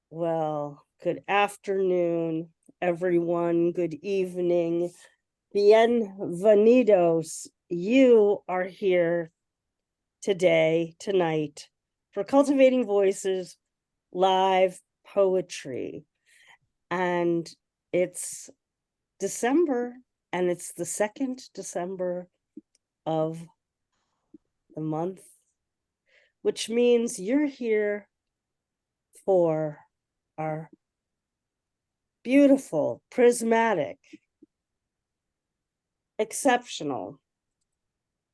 Well, good afternoon, everyone. Good evening. Bienvenidos. You are here tonight, for Cultivating Voices live poetry. And it's December, and it's the 2nd December of the month, which means you're here for our beautiful, prismatic, exceptional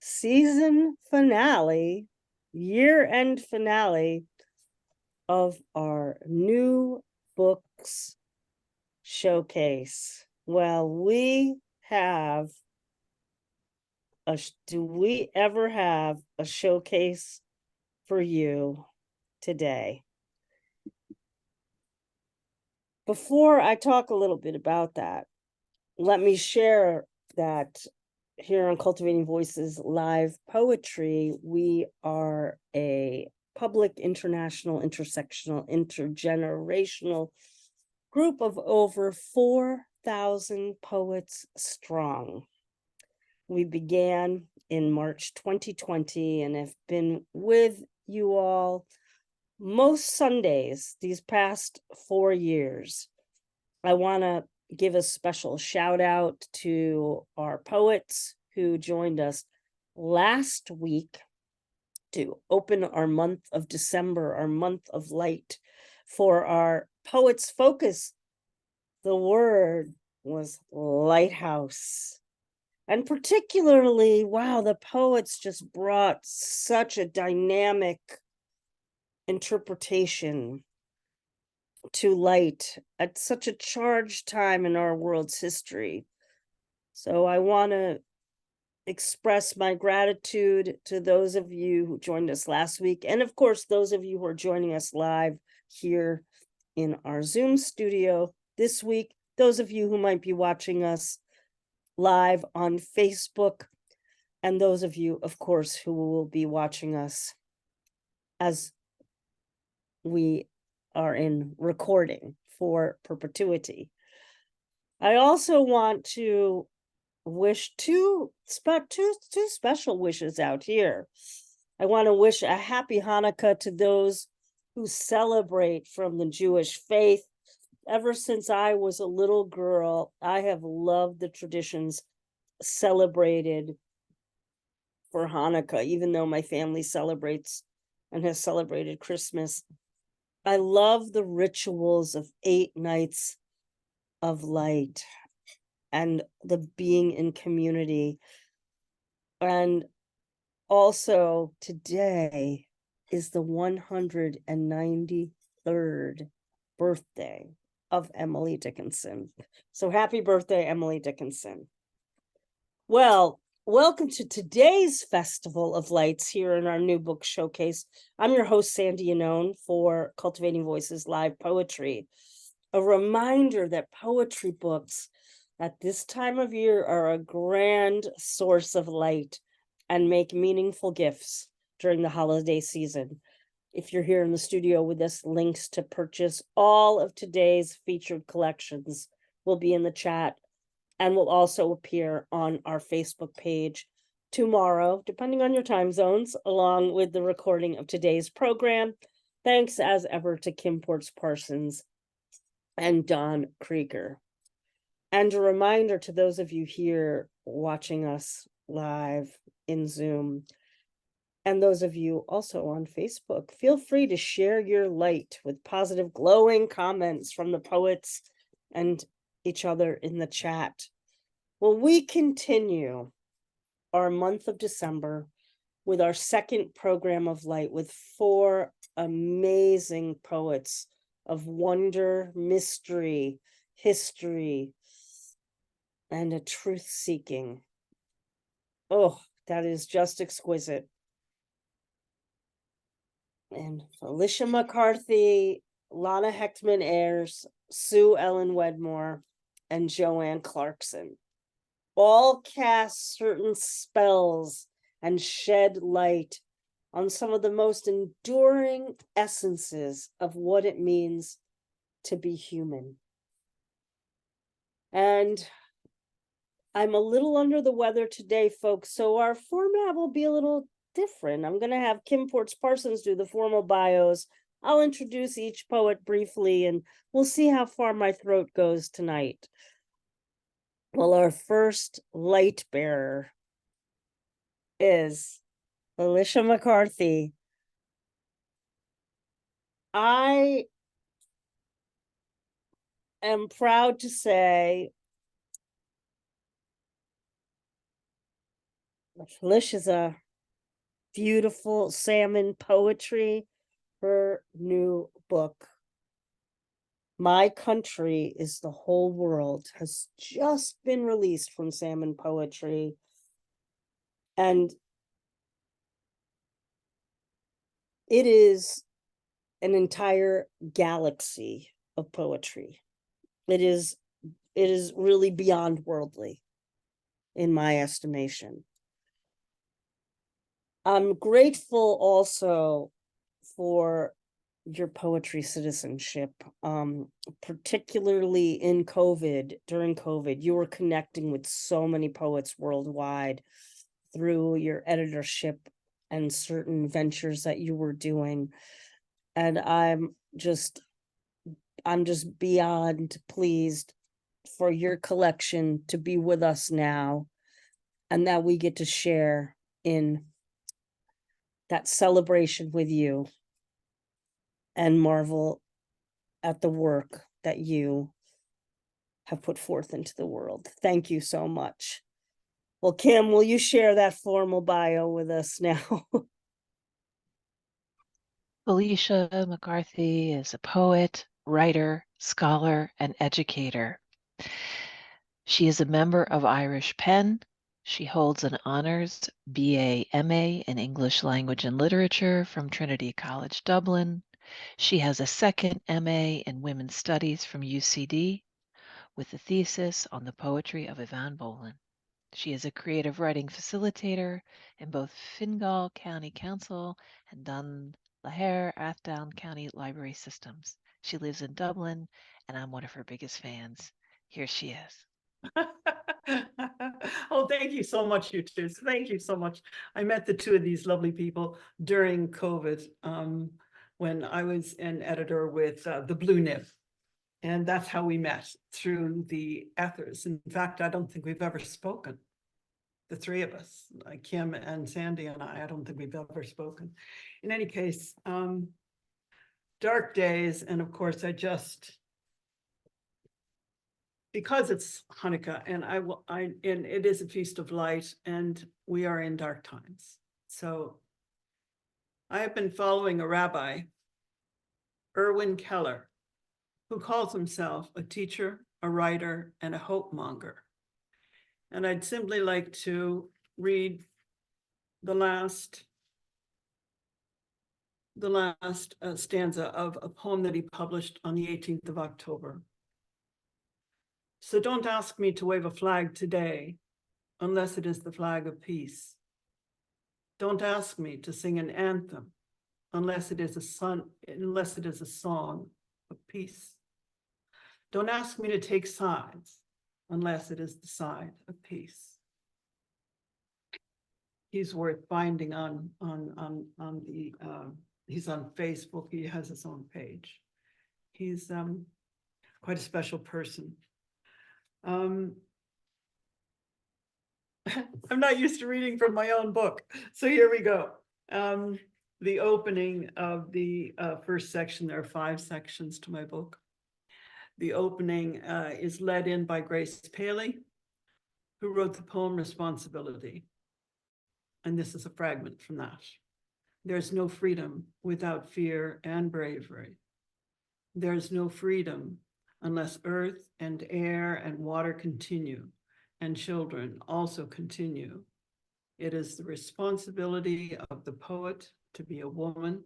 season finale, year-end finale of our new books showcase. Well, do we ever have a showcase for you today? Before I talk a little bit about that, let me share that here on Cultivating Voices Live Poetry, we are a public, international, intersectional, intergenerational group of over 4,000 poets strong. We began in March 2020 and have been with you all most Sundays these past 4 years. I want to give a special shout out to our poets who joined us last week to open our month of December, our month of light. For our Poets Focus, the word was lighthouse. And particularly, wow, the poets just brought such a dynamic interpretation to light at such a charged time in our world's history. So I want to express my gratitude to those of you who joined us last week, and of course, those of you who are joining us live here in our Zoom studio this week, those of you who might be watching us live on Facebook, and those of you, of course, who will be watching us as we are in recording for perpetuity. I also want to wish two special wishes out here. I want to wish a happy Hanukkah to those who celebrate from the Jewish faith. Ever since I was a little girl, I have loved the traditions celebrated for Hanukkah, even though my family celebrates and has celebrated Christmas. I love the rituals of 8 nights of light and the being in community. And also today is the 193rd birthday of Emily Dickinson. So happy birthday, Emily Dickinson. Well, welcome to today's Festival of Lights here in our new book showcase. I'm your host, Sandy Yannone, for Cultivating Voices Live Poetry. A reminder that poetry books at this time of year are a grand source of light and make meaningful gifts during the holiday season. If you're here in the studio with us, links to purchase all of today's featured collections will be in the chat and will also appear on our Facebook page tomorrow, depending on your time zones, along with the recording of today's program. Thanks as ever to Kim Ports Parsons and Don Krieger. And a reminder to those of you here watching us live in Zoom, and those of you also on Facebook, feel free to share your light with positive, glowing comments from the poets and each other in the chat. Well, we continue our month of December with our second program of light with 4 amazing poets of wonder, mystery, history, and a truth-seeking. Oh, that is just exquisite. And Felicia McCarthy, Lana Hechtman Ayers, Suellen Wedmore, and Joanne Clarkson all cast certain spells and shed light on some of the most enduring essences of what it means to be human. And I'm a little under the weather today, folks, so our format will be a little different. I'm going to have Kim Ports Parsons do the formal bios. I'll introduce each poet briefly, and we'll see how far my throat goes tonight. Well, our first light bearer is Felicia McCarthy. I am proud to say Felicia's a beautiful salmon poetry. Her new book, My Country is the Whole World, has just been released from Salmon Poetry. And it is an entire galaxy of poetry. It is really beyond worldly, in my estimation. I'm grateful also for your poetry citizenship, particularly in COVID. During COVID, you were connecting with so many poets worldwide through your editorship and certain ventures that you were doing. And I'm just beyond pleased for your collection to be with us now, and that we get to share in that celebration with you and marvel at the work that you have put forth into the world. Thank you so much. Well, Kim, will you share that formal bio with us now? Felicia McCarthy is a poet, writer, scholar, and educator. She is a member of Irish Pen. She holds an honors BA MA in English Language and Literature from Trinity College Dublin. She has a second MA in Women's Studies from UCD with a thesis on the poetry of Evan Boland. She is a creative writing facilitator in both Fingal County Council and Dunlaher Athlone County Library Systems. She lives in Dublin, and I'm one of her biggest fans. Here she is. Oh, thank you so much, you two. Thank you so much. I met the two of these lovely people during COVID when I was an editor with the Blue Nib. And that's how we met, through the ethers. In fact, I don't think we've ever spoken. The three of us, like Kim and Sandy and I don't think we've ever spoken. In any case, dark days. And of course, because it's Hanukkah and and it is a feast of light and we are in dark times. So I have been following a rabbi, Erwin Keller, who calls himself a teacher, a writer, and a hope monger. And I'd simply like to read the last stanza of a poem that he published on the 18th of October. So don't ask me to wave a flag today, unless it is the flag of peace. Don't ask me to sing an anthem, unless it is a song of peace. Don't ask me to take sides, unless it is the side of peace. He's worth finding on the he's on Facebook. He has his own page. He's quite a special person. I'm not used to reading from my own book, so here we go. The opening of the first section. There are 5 sections to my book. The opening is led in by Grace Paley, who wrote the poem Responsibility. And this is a fragment from that. There's no freedom without fear and bravery. There's no freedom unless earth and air and water continue, and children also continue. It is the responsibility of the poet to be a woman,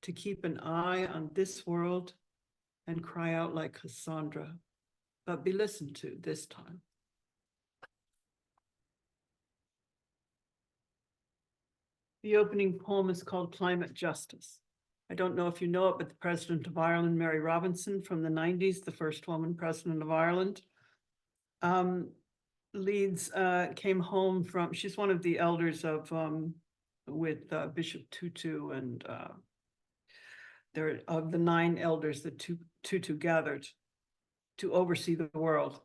to keep an eye on this world and cry out like Cassandra, but be listened to this time. The opening poem is called Climate Justice. I don't know if you know it, but the President of Ireland, Mary Robinson, from the 90s, the first woman president of Ireland, came home from, she's one of the elders of, with Bishop Tutu, and they're of the 9 elders that Tutu gathered to oversee the world.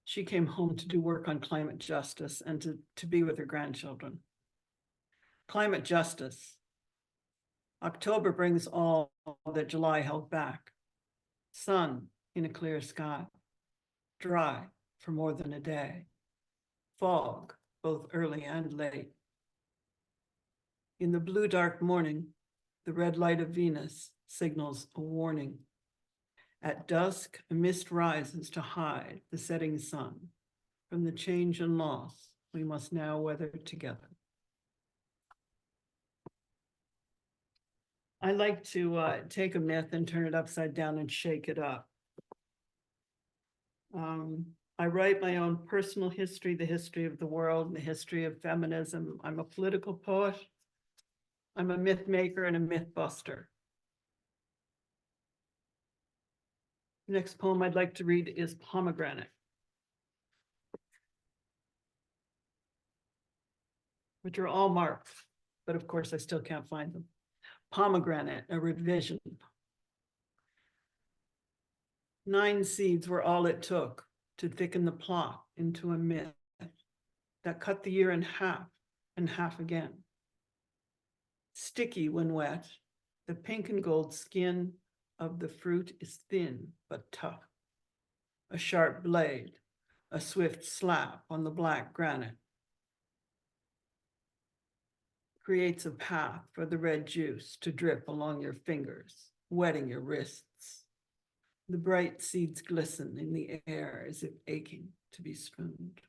She came home to do work on climate justice and to be with her grandchildren. Climate justice. October brings all that July held back. Sun in a clear sky. Dry for more than a day. Fog, both early and late. In the blue dark morning, the red light of Venus signals a warning. At dusk, a mist rises to hide the setting sun from the change and loss we must now weather together. I like to take a myth and turn it upside down and shake it up. I write my own personal history, the history of the world, and the history of feminism. I'm a political poet. I'm a myth maker and a myth buster. The next poem I'd like to read is Pomegranate, which are all marked, but of course I still can't find them. Pomegranate, a revision. 9 seeds were all it took to thicken the plot into a myth that cut the year in half and half again. Sticky when wet, the pink and gold skin of the fruit is thin but tough. A sharp blade, a swift slap on the black granite creates a path for the red juice to drip along your fingers, wetting your wrists. The bright seeds glisten in the air as if aching to be spooned.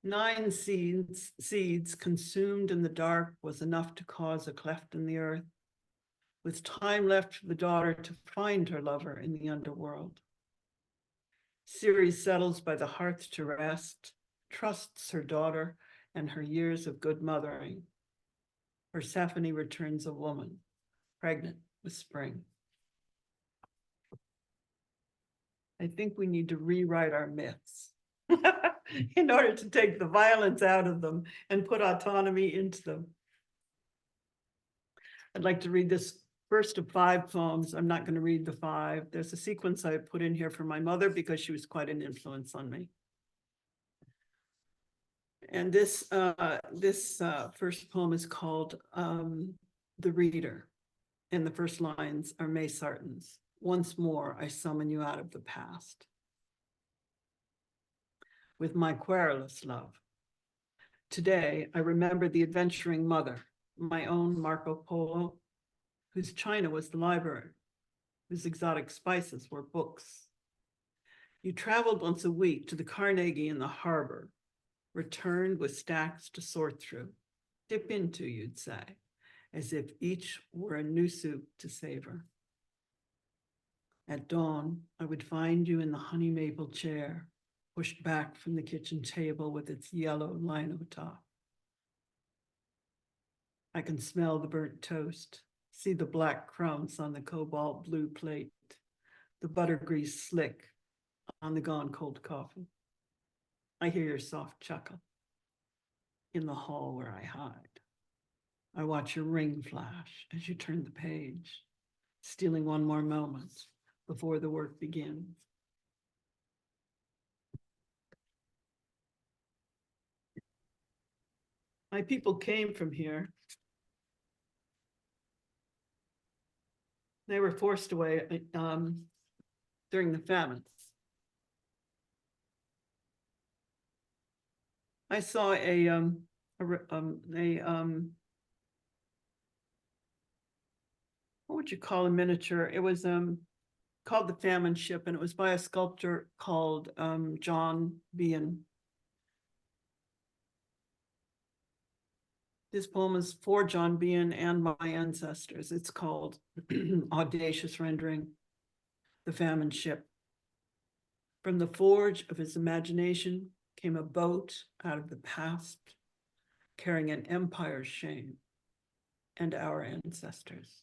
9 seeds consumed in the dark was enough to cause a cleft in the earth, with time left for the daughter to find her lover in the underworld. Ceres settles by the hearth to rest, trusts her daughter and her years of good mothering. Persephone returns a woman, pregnant with spring. I think we need to rewrite our myths in order to take the violence out of them and put autonomy into them. I'd like to read this first of 5 poems. I'm not going to read the 5. There's a sequence I put in here for my mother because she was quite an influence on me. And this first poem is called The Reader. And the first lines are May Sarton's. Once more, I summon you out of the past. With my querulous love. Today, I remember the adventuring mother, my own Marco Polo, whose china was the library, whose exotic spices were books. You traveled once a week to the Carnegie in the harbor, returned with stacks to sort through, dip into, you'd say, as if each were a new soup to savor. At dawn, I would find you in the honey maple chair, pushed back from the kitchen table with its yellow lino top. I can smell the burnt toast, see the black crumbs on the cobalt blue plate, the butter grease slick on the gone cold coffee. I hear your soft chuckle in the hall where I hide. I watch your ring flash as you turn the page, stealing one more moment before the work begins. My people came from here. They were forced away during the famines. I saw what would you call a miniature? It was called The Famine Ship, and it was by a sculptor called John Bean. This poem is for John Bean and my ancestors. It's called Audacious Rendering, The Famine Ship. From the forge of his imagination came a boat out of the past, carrying an empire's shame. and our ancestors.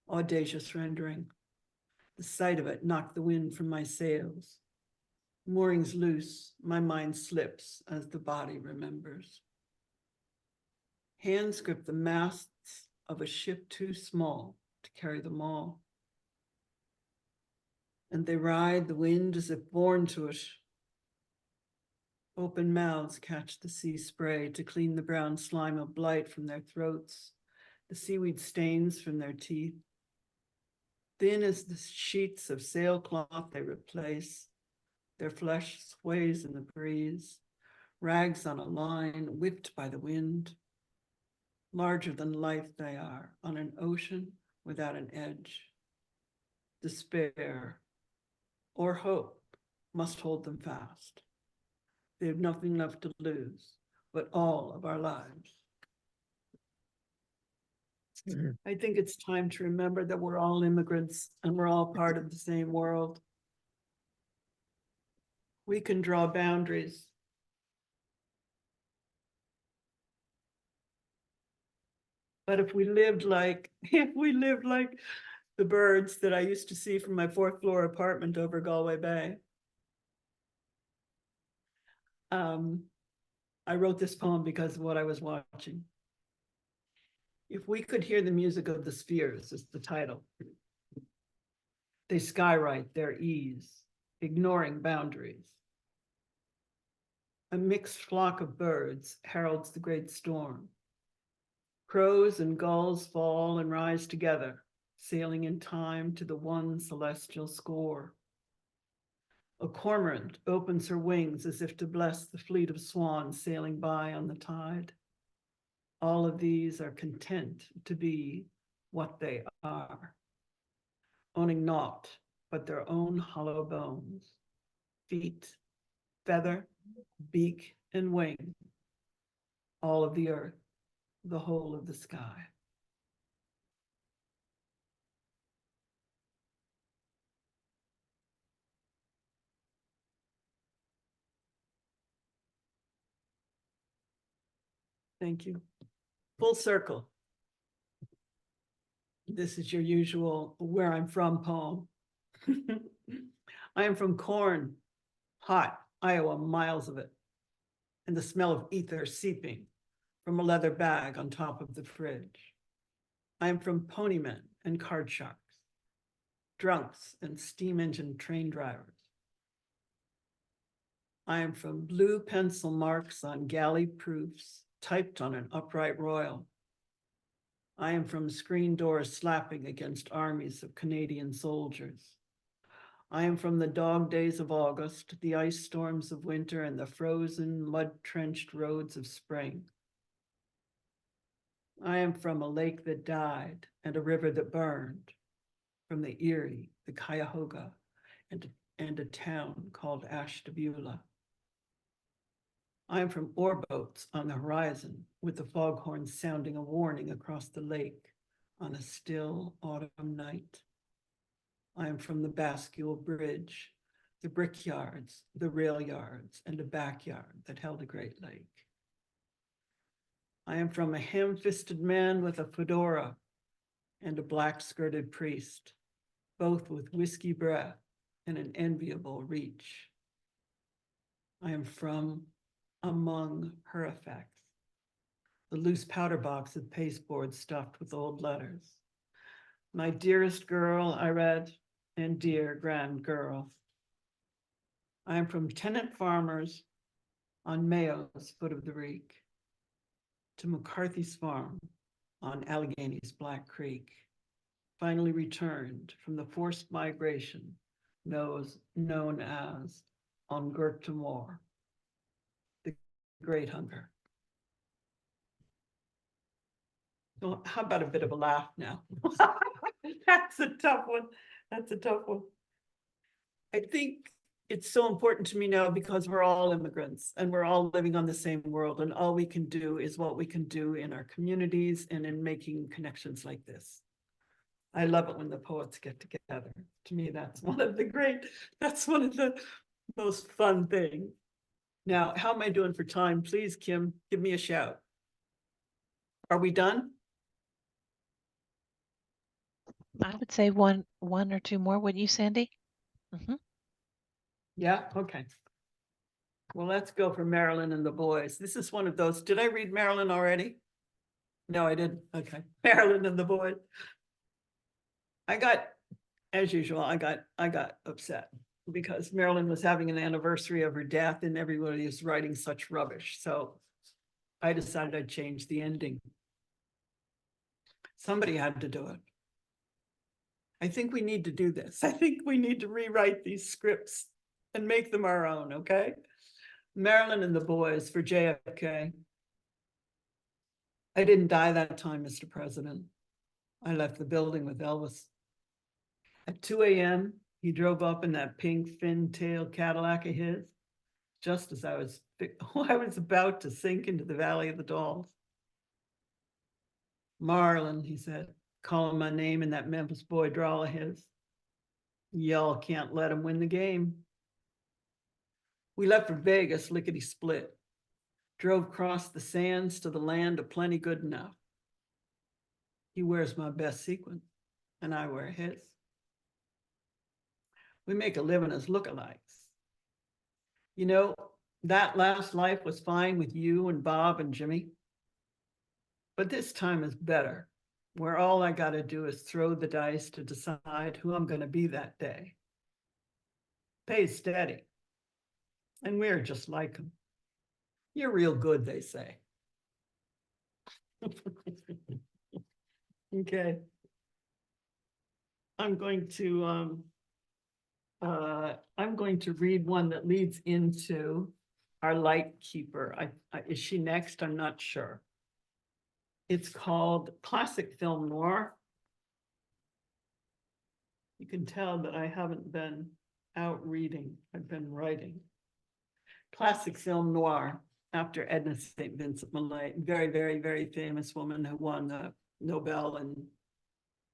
Audacious rendering. The sight of it knocked the wind from my sails. Moorings loose, my mind slips as the body remembers. Hands grip the masts of a ship too small to carry them all. And they ride the wind as if born to it. Open mouths catch the sea spray to clean the brown slime of blight from their throats, the seaweed stains from their teeth. Thin as the sheets of sailcloth they replace, their flesh sways in the breeze, rags on a line whipped by the wind. Larger than life they are, on an ocean without an edge. Despair or hope must hold them fast. They have nothing left to lose, but all of our lives. I think it's time to remember that we're all immigrants and we're all part of the same world. We can draw boundaries. But if we lived like the birds that I used to see from my 4th floor apartment over Galway Bay. I wrote this poem because of what I was watching. If we could hear the music of the spheres is the title. They skywrite their ease, ignoring boundaries. A mixed flock of birds heralds the great storm. Crows and gulls fall and rise together, sailing in time to the one celestial score. A cormorant opens her wings as if to bless the fleet of swans sailing by on the tide. All of these are content to be what they are, owning naught but their own hollow bones, feet, feather, beak, and wing, all of the earth, the whole of the sky. Thank you. Full circle. This is your usual where I'm from poem. I am from corn, hot Iowa, miles of it, and the smell of ether seeping from a leather bag on top of the fridge. I am from ponymen and card sharks, drunks and steam engine train drivers. I am from blue pencil marks on galley proofs typed on an upright royal. I am from screen doors slapping against armies of Canadian soldiers. I am from the dog days of August, the ice storms of winter, and the frozen, mud-trenched roads of spring. I am from a lake that died and a river that burned, from the Erie, the Cuyahoga, and a town called Ashtabula. I am from ore boats on the horizon, with the foghorn sounding a warning across the lake on a still autumn night. I am from the Bascule Bridge, the brickyards, the rail yards, and a backyard that held a great lake. I am from a ham-fisted man with a fedora and a black-skirted priest, both with whiskey breath and an enviable reach. I am from among her effects, the loose powder box of pasteboard stuffed with old letters. My dearest girl, I read, and dear grand girl. I am from tenant farmers on Mayo's foot of the Reek to McCarthy's farm on Allegheny's Black Creek, finally returned from the forced migration known as On Gert to Moor, the Great Hunger. So how about a bit of a laugh now? That's a tough one. That's a tough one. I think it's so important to me now because we're all immigrants and we're all living on the same world, and all we can do is what we can do in our communities and in making connections like this. I love it when the poets get together. To me, that's one of the most fun things. Now, how am I doing for time? Please, Kim, give me a shout. Are we done? I would say one or two more, wouldn't you, Sandy? Mhm. Yeah, okay. Well, let's go for Marilyn and the Boys. This is one of those, did I read Marilyn already? No, I didn't. Okay. Marilyn and the Boys. As usual, I got upset because Marilyn was having an anniversary of her death and everybody is writing such rubbish. So I decided I'd change the ending. Somebody had to do it. I think we need to do this. I think we need to rewrite these scripts and make them our own, okay? Marilyn and the Boys for JFK. I didn't die that time, Mr. President. I left the building with Elvis. At 2 a.m., he drove up in that pink fin-tail Cadillac of his, just as I was about to sink into the Valley of the Dolls. Marlon, he said, calling my name in that Memphis boy drawl of his. Y'all can't let him win the game. We left for Vegas, lickety-split. Drove across the sands to the land of plenty good enough. He wears my best sequin, and I wear his. We make a living as lookalikes. You know, that last life was fine with you and Bob and Jimmy. But this time is better, where all I got to do is throw the dice to decide who I'm going to be that day. Pays steady. And we're just like them. You're real good, they say. Okay. I'm going to read one that leads into our light keeper. Is she next? I'm not sure. It's called Classic Film Noir. You can tell that I haven't been out reading. I've been writing. Classic Film Noir after Edna St. Vincent Millay, very, very, very famous woman who won the Nobel and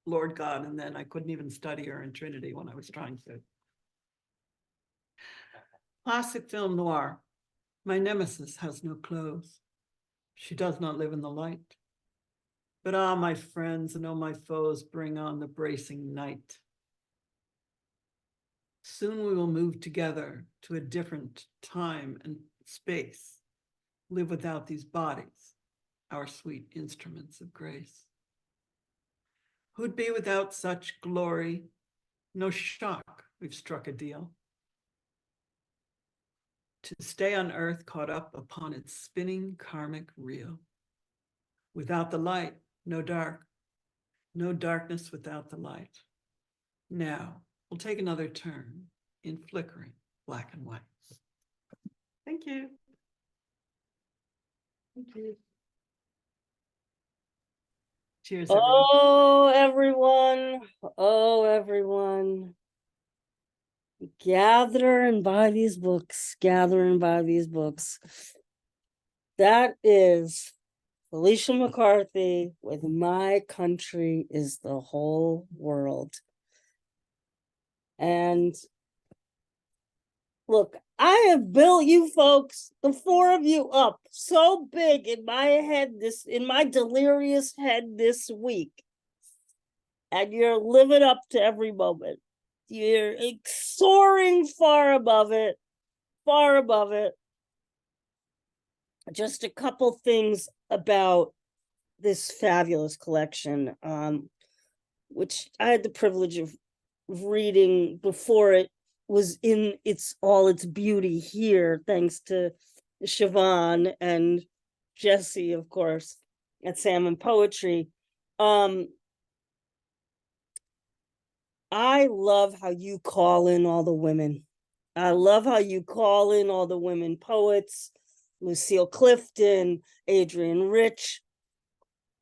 Lord God, and then I couldn't even study her in Trinity when I was trying to. Classic Film Noir. My nemesis has no clothes. She does not live in the light. But ah, my friends and oh, my foes, bring on the bracing night. Soon we will move together to a different time and space, live without these bodies, our sweet instruments of grace. Who'd be without such glory? No shock, we've struck a deal. To stay on earth caught up upon its spinning karmic reel. Without the light, no dark, no darkness without the light. Now, we'll take another turn in flickering black and white. Thank you. Thank you. Cheers, everyone. Oh, everyone. Oh, everyone. Gather and buy these books. Gather and buy these books. That is Felicia McCarthy with My Country is the Whole World. And look, I have built you folks, the four of you, up so big in my head, in my delirious head this week. And you're living up to every moment. You're soaring far above it, far above it. Just a couple things about this fabulous collection, which I had the privilege of reading before it was in all its beauty here, thanks to Siobhan and Jesse, of course, at Salmon Poetry. I love how you call in all the women. I love how you call in all the women poets, Lucille Clifton, Adrienne Rich.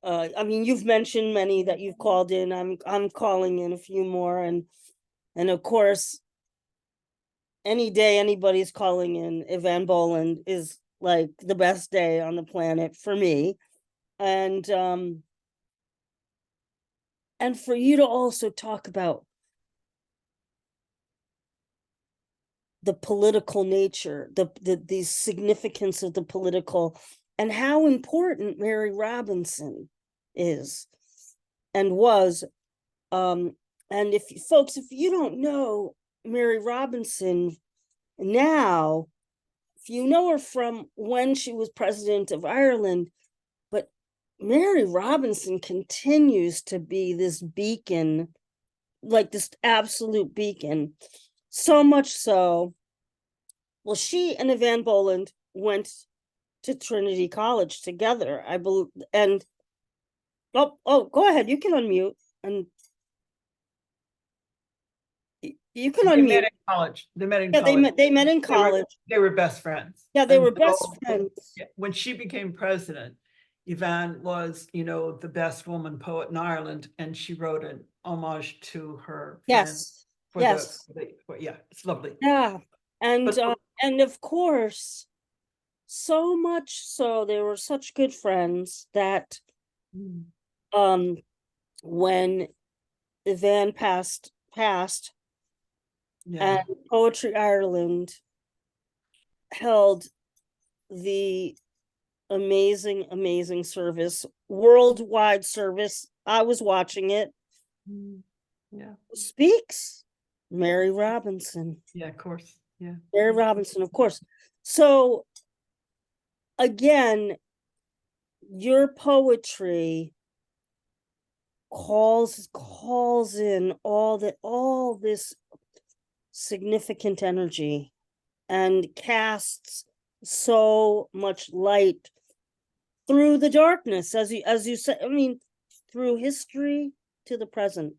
I mean, you've mentioned many that you've called in. I'm calling in a few more, and of course, any day anybody's calling in, Evan Boland is like the best day on the planet for me, and for you to also talk about the political nature, the significance of the political, and how important Mary Robinson is and was And folks, if you don't know Mary Robinson now, if you know her from when she was president of Ireland, but Mary Robinson continues to be this beacon, like this absolute beacon. So much so, well, she and Evan Boland went to Trinity College together, I believe. And go ahead, you can unmute, and you can They met unmute. in college. They met in Yeah, college. they met in college. They were best friends. Yeah, they And were best so, friends. when she became president, Yvonne was, the best woman poet in Ireland, and she wrote an homage to her friend Yes, for yes, yeah, it's lovely. yeah. And But and of course, so much so they were such good friends that when Evan passed, yeah, and Poetry Ireland held the amazing service, worldwide service. I was watching it. yeah, Speaks Mary Robinson. yeah, of course, yeah. Mary Robinson, of course. So again, your poetry calls in all this significant energy and casts so much light through the darkness, as you said. I mean, through history to the present.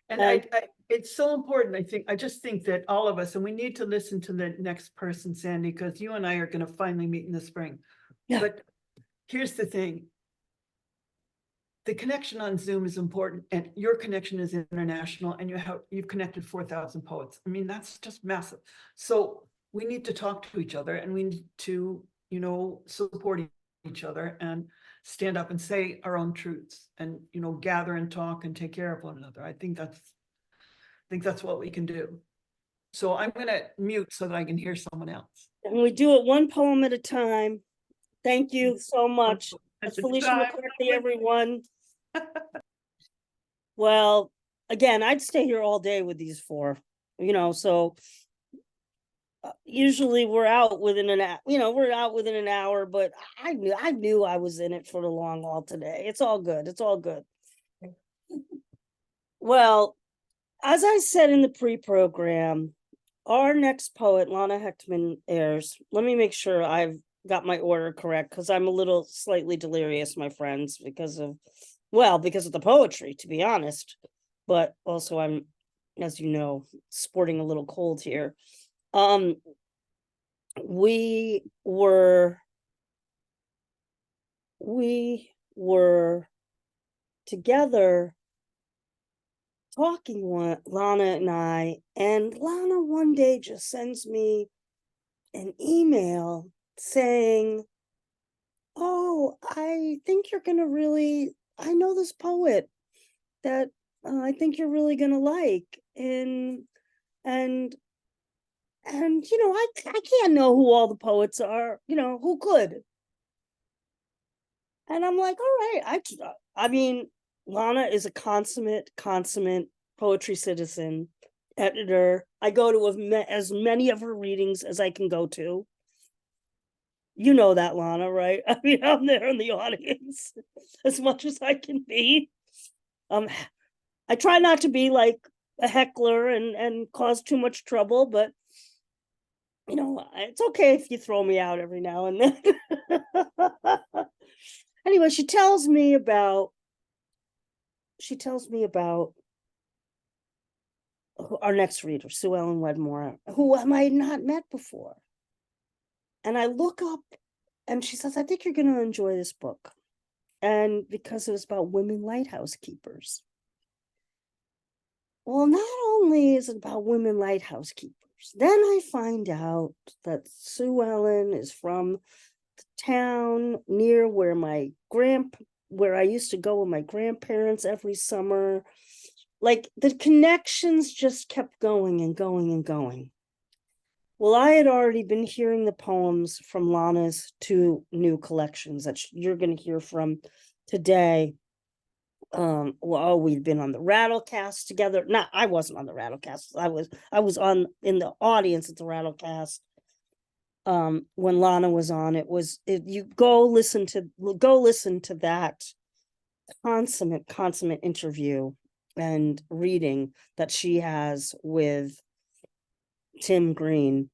And it's so important. I just think that all of us, and we need to listen to the next person, Sandy, because you and I are going to finally meet in the spring. Yeah. But here's the thing. The connection on Zoom is important, and your connection is international, and you've connected 4,000 poets. I mean, that's just massive. So we need to talk to each other, and we need to, support each other and stand up and say our own truths, and gather and talk and take care of one another. I think that's what we can do. So I'm going to mute so that I can hear someone else. And we do it one poem at a time. Thank you so much. That's Felicia McCarthy, everyone. Well, again, I'd stay here all day with these four, so usually we're out within an hour, but I knew I was in it for the long haul today. It's all good. It's all good. Well, as I said in the pre-program, our next poet, Lana Hechtman Ayers, let me make sure I've got my order correct, because I'm a little slightly delirious, my friends, because of the poetry, to be honest. But also I'm, as you know, sporting a little cold here. We were together talking, Lana and I, and Lana one day just sends me an email saying, "Oh, I think you're gonna I know this poet that I think you're really gonna like." And I can't know who all the poets are, who could? And I'm like, all right, I mean, Lana is a consummate poetry citizen, editor. I go to as many of her readings as I can go to. You know that, Lana, right? I mean, I'm there in the audience as much as I can be. I try not to be like a heckler and cause too much trouble, but it's okay if you throw me out every now and then. Anyway, she tells me about our next reader, Suellen Wedmore, who I had not met before. And I look up, and she says, "I think you're going to enjoy this book." And because it was about women lighthouse keepers. Well, not only is it about women lighthouse keepers, then I find out that Suellen is from the town near where where I used to go with my grandparents every summer. Like, the connections just kept going and going and going. Well, I had already been hearing the poems from Lana's two new collections that you're going to hear from today. well, we've been on the Rattlecast together. Not, I wasn't on the Rattlecast. I was on in the audience at the Rattlecast. When Lana was on, you go listen to that consummate interview and reading that she has with Tim Green.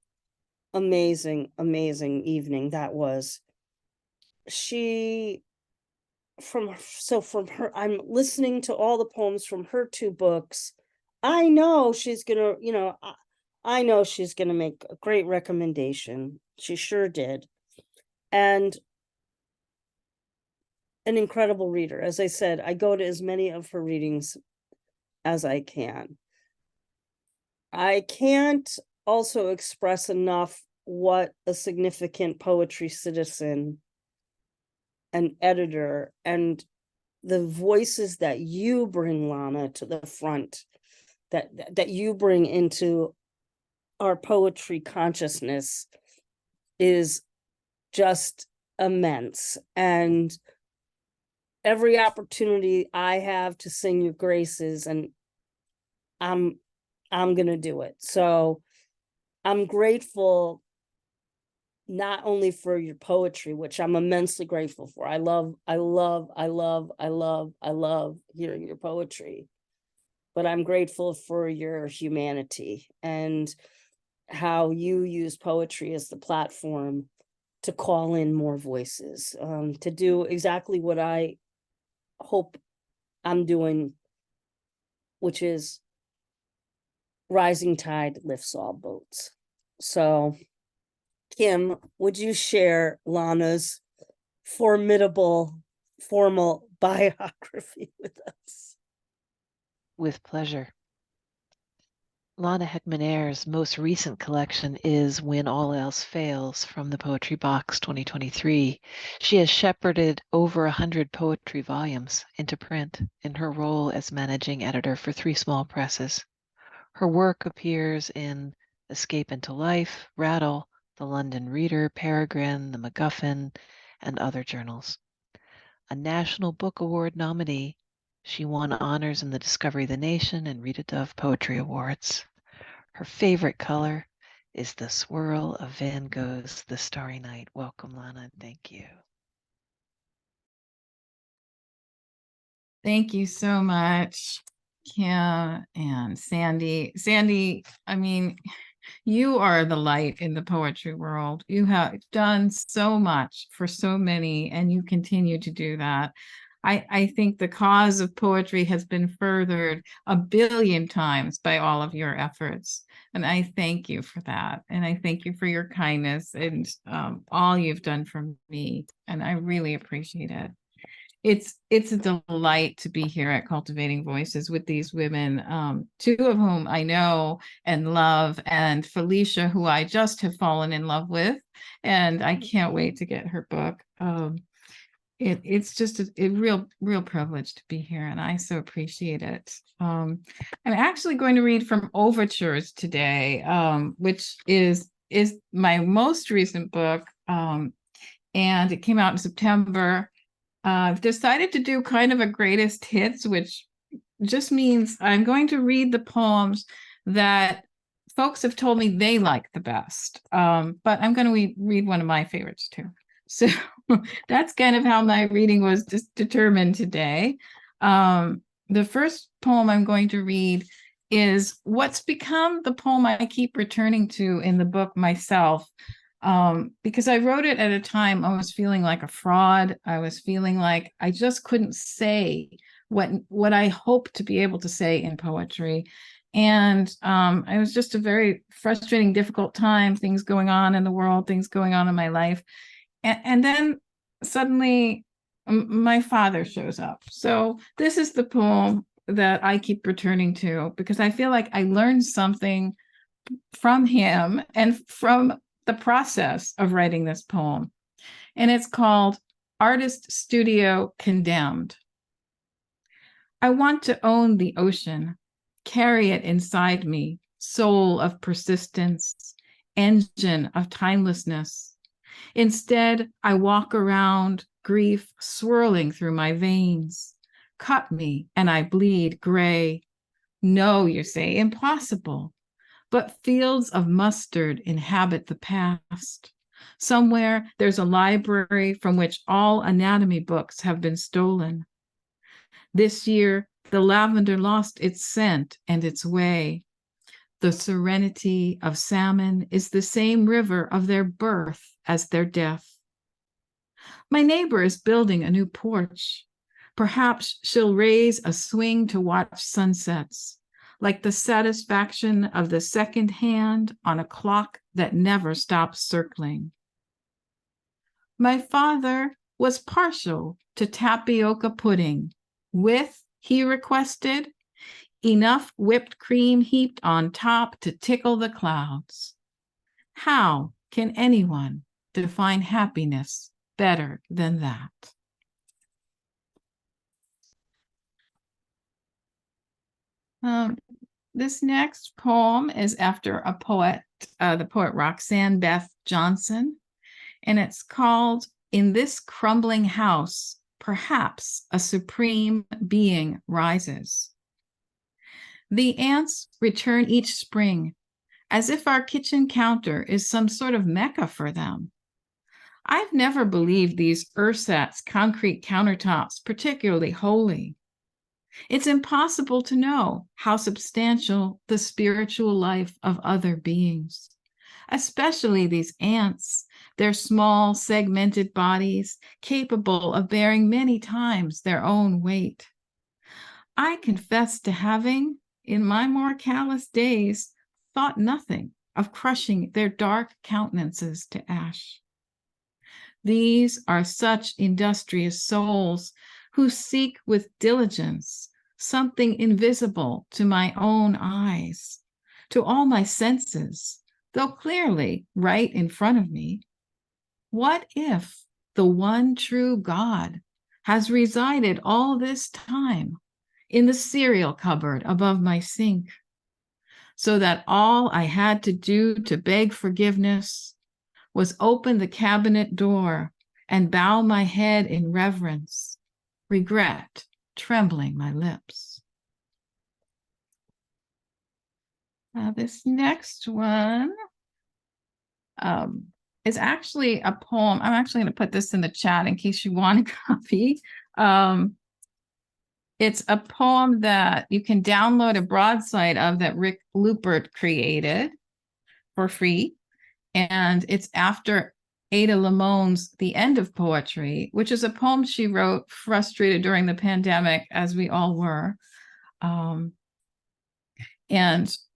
Amazing evening that was. From her, I'm listening to all the poems from her 2 books. I know she's gonna, I know she's gonna make a great recommendation. She sure did. And an incredible reader. As I said, I go to as many of her readings as I can. I can't also express enough what a significant poetry citizen and editor, and the voices that you bring, Lana, to the front, that you bring into our poetry consciousness is just immense. And every opportunity I have to sing your graces, and I'm gonna do it. So I'm grateful not only for your poetry, which I'm immensely grateful for. I love hearing your poetry, but I'm grateful for your humanity and how you use poetry as the platform to call in more voices, to do exactly what I hope I'm doing, which is rising tide lifts all boats. So Kim, would you share Lana's formidable formal biography with us? With pleasure. Lana Hechtman Ayers' most recent collection is When All Else Fails from the Poetry Box 2023. She has shepherded over 100 poetry volumes into print in her role as managing editor for 3 small presses. Her work appears in Escape into Life, Rattle, The London Reader, Peregrine, The MacGuffin, and other journals. A National Book Award nominee, she won honors in the Discovery of the Nation and Rita Dove Poetry Awards. Her favorite color is the swirl of Van Gogh's The Starry Night. Welcome, Lana, and thank you. Thank you so much, Kim and Sandy. Sandy, I mean, you are the light in the poetry world. You have done so much for so many, and you continue to do that. I think the cause of poetry has been furthered 1 billion times by all of your efforts. And I thank you for that. And I thank you for your kindness and all you've done for me. And I really appreciate it. It's a delight to be here at Cultivating Voices with these women, 2 of whom I know and love, and Felicia, who I just have fallen in love with, and I can't wait to get her book. It's just a real privilege to be here, and I so appreciate it. I'm actually going to read from Overtures today, which is my most recent book, and it came out in September. I've decided to do kind of a greatest hits, which just means I'm going to read the poems that folks have told me they like the best. But I'm going to read one of my favorites too. So that's kind of how my reading was determined today. The first poem I'm going to read is what's become the poem I keep returning to in the book myself. Because I wrote it at a time I was feeling like a fraud. I was feeling like I just couldn't say what I hoped to be able to say in poetry. And it was just a very frustrating, difficult time, things going on in the world, things going on in my life. And then suddenly my father shows up. So this is the poem that I keep returning to because I feel like I learned something from him and from the process of writing this poem. And it's called Artist Studio Condemned. I want to own the ocean, carry it inside me, soul of persistence, engine of timelessness. Instead, I walk around, grief swirling through my veins, cut me and I bleed gray. No, you say, impossible. But fields of mustard inhabit the past. Somewhere there's a library from which all anatomy books have been stolen. This year, the lavender lost its scent and its way. The serenity of Salmon is the same river of their birth as their death. My neighbor is building a new porch. Perhaps she'll raise a swing to watch sunsets, like the satisfaction of the second hand on a clock that never stops circling. My father was partial to tapioca pudding with, he requested, enough whipped cream heaped on top to tickle the clouds. How can anyone define happiness better than that? This next poem is after a poet, the poet Roxanne Beth Johnson, and it's called In This Crumbling House, Perhaps a Supreme Being Rises. The ants return each spring, as if our kitchen counter is some sort of mecca for them. I've never believed these ersatz concrete countertops particularly holy. It's impossible to know how substantial the spiritual life of other beings, especially these ants, their small segmented bodies capable of bearing many times their own weight. I confess to having, in my more callous days, thought nothing of crushing their dark countenances to ash. These are such industrious souls who seek with diligence something invisible to my own eyes, to all my senses, though clearly right in front of me. What if the one true God has resided all this time in the cereal cupboard above my sink, so that all I had to do to beg forgiveness was open the cabinet door and bow my head in reverence, regret trembling my lips. This next one is actually a poem. I'm actually going to put this in the chat in case you want a copy. It's a poem that you can download a broadside of that Rick Lupert created for free. And it's after Ada Lamone's The End of Poetry, which is a poem she wrote frustrated during the pandemic, as we all were. And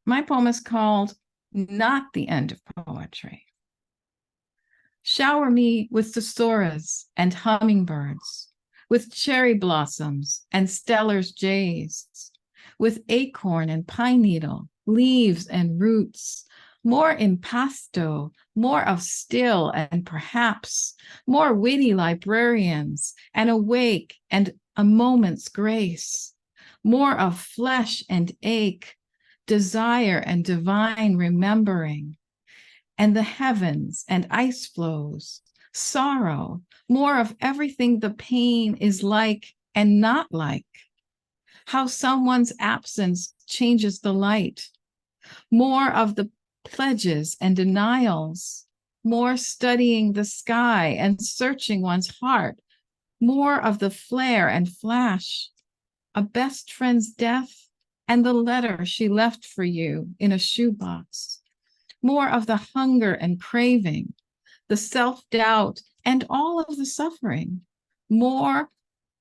my poem is called Not the End of Poetry. Shower me with thesauras and hummingbirds, with cherry blossoms and Steller's jays, with acorn and pine needle, leaves and roots, more impasto, more of still and perhaps, more witty librarians, and awake and a moment's grace, more of flesh and ache, desire and divine remembering, and the heavens and ice flows, sorrow, more of everything the pain is like and not like, how someone's absence changes the light, more of the pledges and denials, more studying the sky and searching one's heart, more of the flare and flash, a best friend's death and the letter she left for you in a shoebox, more of the hunger and craving, the self-doubt and all of the suffering, more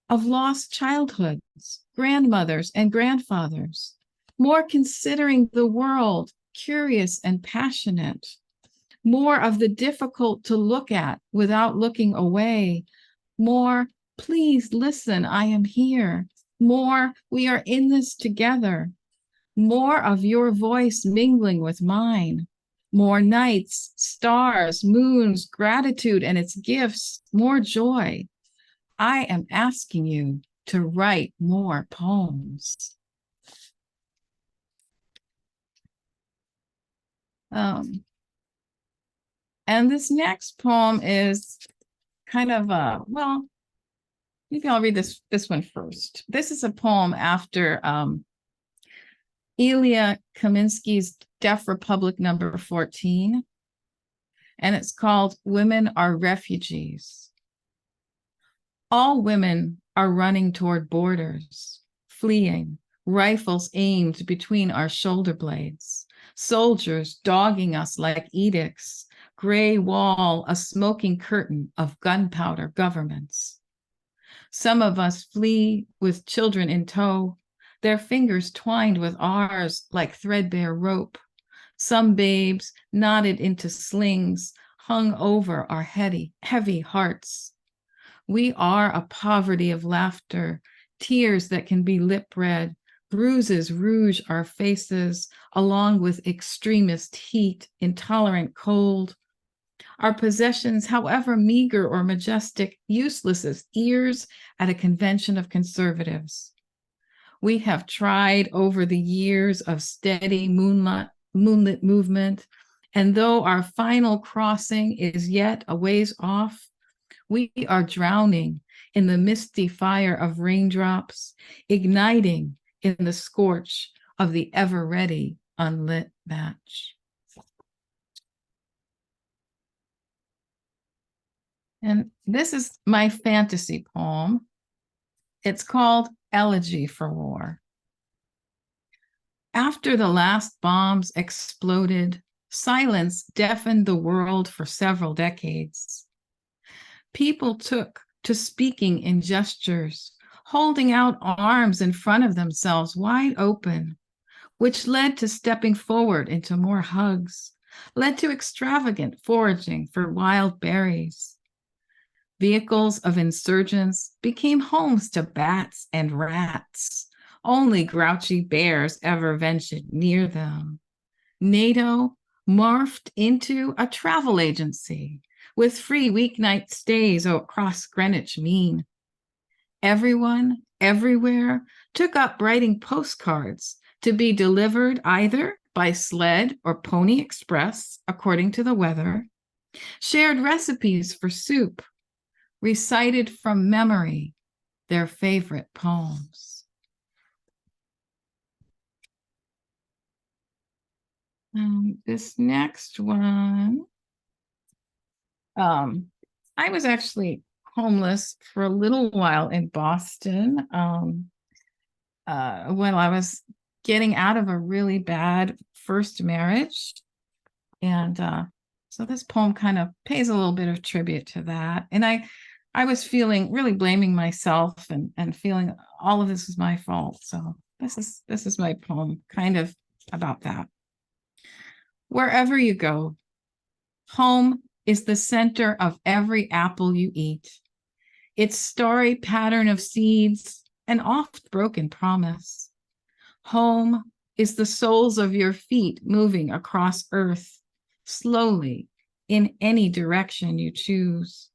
of lost childhoods, grandmothers and grandfathers, more considering the world curious and passionate, more of the difficult to look at without looking away, more, please listen, I am here, more, we are in this together, more of your voice mingling with mine, more nights, stars, moons, gratitude and its gifts, more joy. I am asking you to write more poems. And this next poem is kind of well, maybe I'll read this one first. This is a poem after Ilya Kaminsky's Deaf Republic number 14, and it's called Women Are Refugees. All women are running toward borders, fleeing, rifles aimed between our shoulder blades, soldiers dogging us like edicts, gray wall, a smoking curtain of gunpowder governments. Some of us flee with children in tow, their fingers twined with ours like threadbare rope. Some babes knotted into slings hung over our heavy hearts. We are a poverty of laughter, tears that can be lip read, bruises rouge our faces, along with extremist heat, intolerant cold. Our possessions, however meager or majestic, useless as ears at a convention of conservatives. We have tried over the years of steady moonlit movement, and though our final crossing is yet a ways off, we are drowning in the misty fire of raindrops, igniting in the scorch of the ever-ready unlit match. And this is my fantasy poem. It's called Elegy for War. After the last bombs exploded, silence deafened the world for several decades. People took to speaking in gestures, holding out arms in front of themselves wide open, which led to stepping forward into more hugs, led to extravagant foraging for wild berries. Vehicles of insurgents became homes to bats and rats. Only grouchy bears ever ventured near them. NATO morphed into a travel agency with free weeknight stays across Greenwich Mean. Everyone, everywhere, took up writing postcards to be delivered either by sled or pony express, according to the weather, shared recipes for soup, recited from memory their favorite poems. This next one, I was actually homeless for a little while in Boston when I was getting out of a really bad first marriage. And so this poem kind of pays a little bit of tribute to that. And I was feeling really blaming myself and feeling all of this is my fault. So this is my poem kind of about that. Wherever you go, home is the center of every apple you eat. Its starry pattern of seeds, an oft-broken promise. Home is the soles of your feet moving across earth, slowly, in any direction you choose.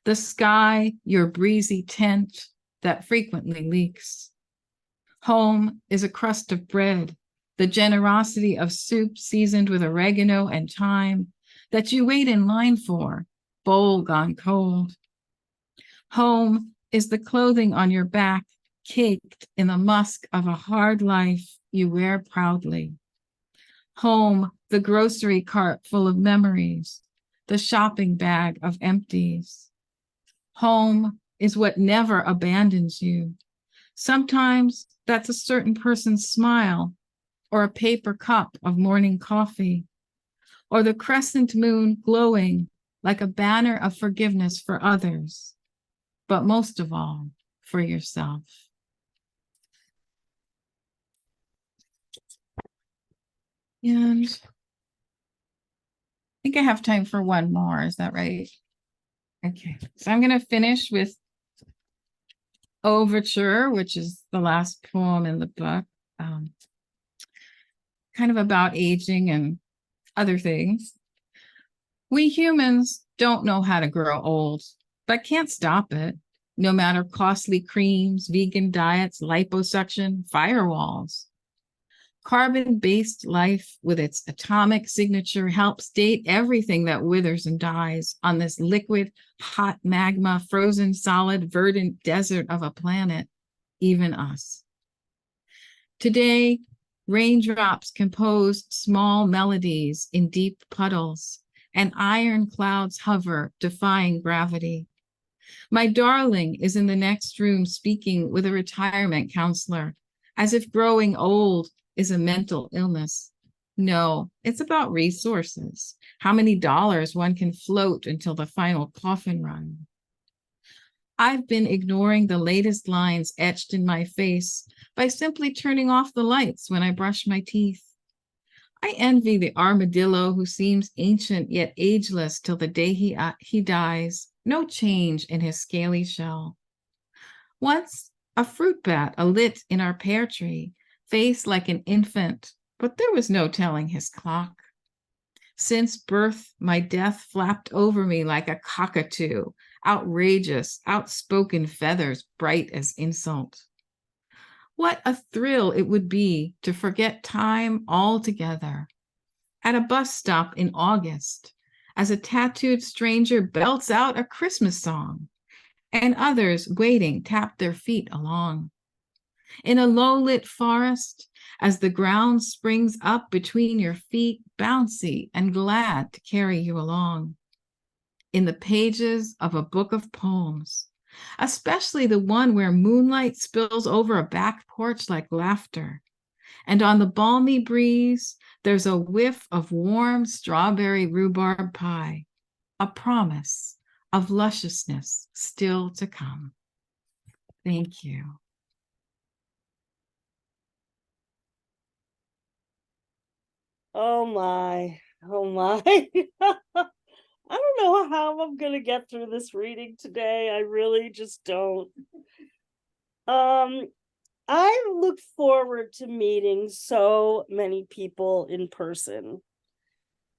The sky, your breezy tent that frequently leaks. Home is a crust of bread, the generosity of soup seasoned with oregano and thyme that you wait in line for, bowl gone cold. Home is the clothing on your back, caked in the musk of a hard life you wear proudly. Home, the grocery cart full of memories, the shopping bag of empties. Home is what never abandons you. Sometimes that's a certain person's smile, or a paper cup of morning coffee, or the crescent moon glowing like a banner of forgiveness for others, but most of all, for yourself. And I think I have time for one more. Is that right? Okay, so I'm going to finish with Overture, which is the last poem in the book, kind of about aging and other things. We humans don't know how to grow old, but can't stop it, no matter costly creams, vegan diets, liposuction, firewalls. Carbon-based life with its atomic signature helps date everything that withers and dies on this liquid, hot magma, frozen solid, verdant desert of a planet, even us. Today, raindrops compose small melodies in deep puddles, and iron clouds hover, defying gravity. My darling is in the next room speaking with a retirement counselor, as if growing old is a mental illness. No, it's about resources, how many dollars one can float until the final coffin run. I've been ignoring the latest lines etched in my face by simply turning off the lights when I brush my teeth. I envy the armadillo who seems ancient yet ageless till the day he dies, no change in his scaly shell. Once a fruit bat alit in our pear tree, face like an infant, but there was no telling his clock. Since birth, my death flapped over me like a cockatoo, outrageous, outspoken feathers bright as insult. What a thrill it would be to forget time altogether. At a bus stop in August, as a tattooed stranger belts out a Christmas song, and others waiting tap their feet along. In a low-lit forest, as the ground springs up between your feet, bouncy and glad to carry you along. In the pages of a book of poems, especially the one where moonlight spills over a back porch like laughter, and on the balmy breeze, there's a whiff of warm strawberry rhubarb pie, a promise of lusciousness still to come. Thank you. Oh my, oh my. I don't know how I'm gonna get through this reading today. I really just don't. I look forward to meeting so many people in person.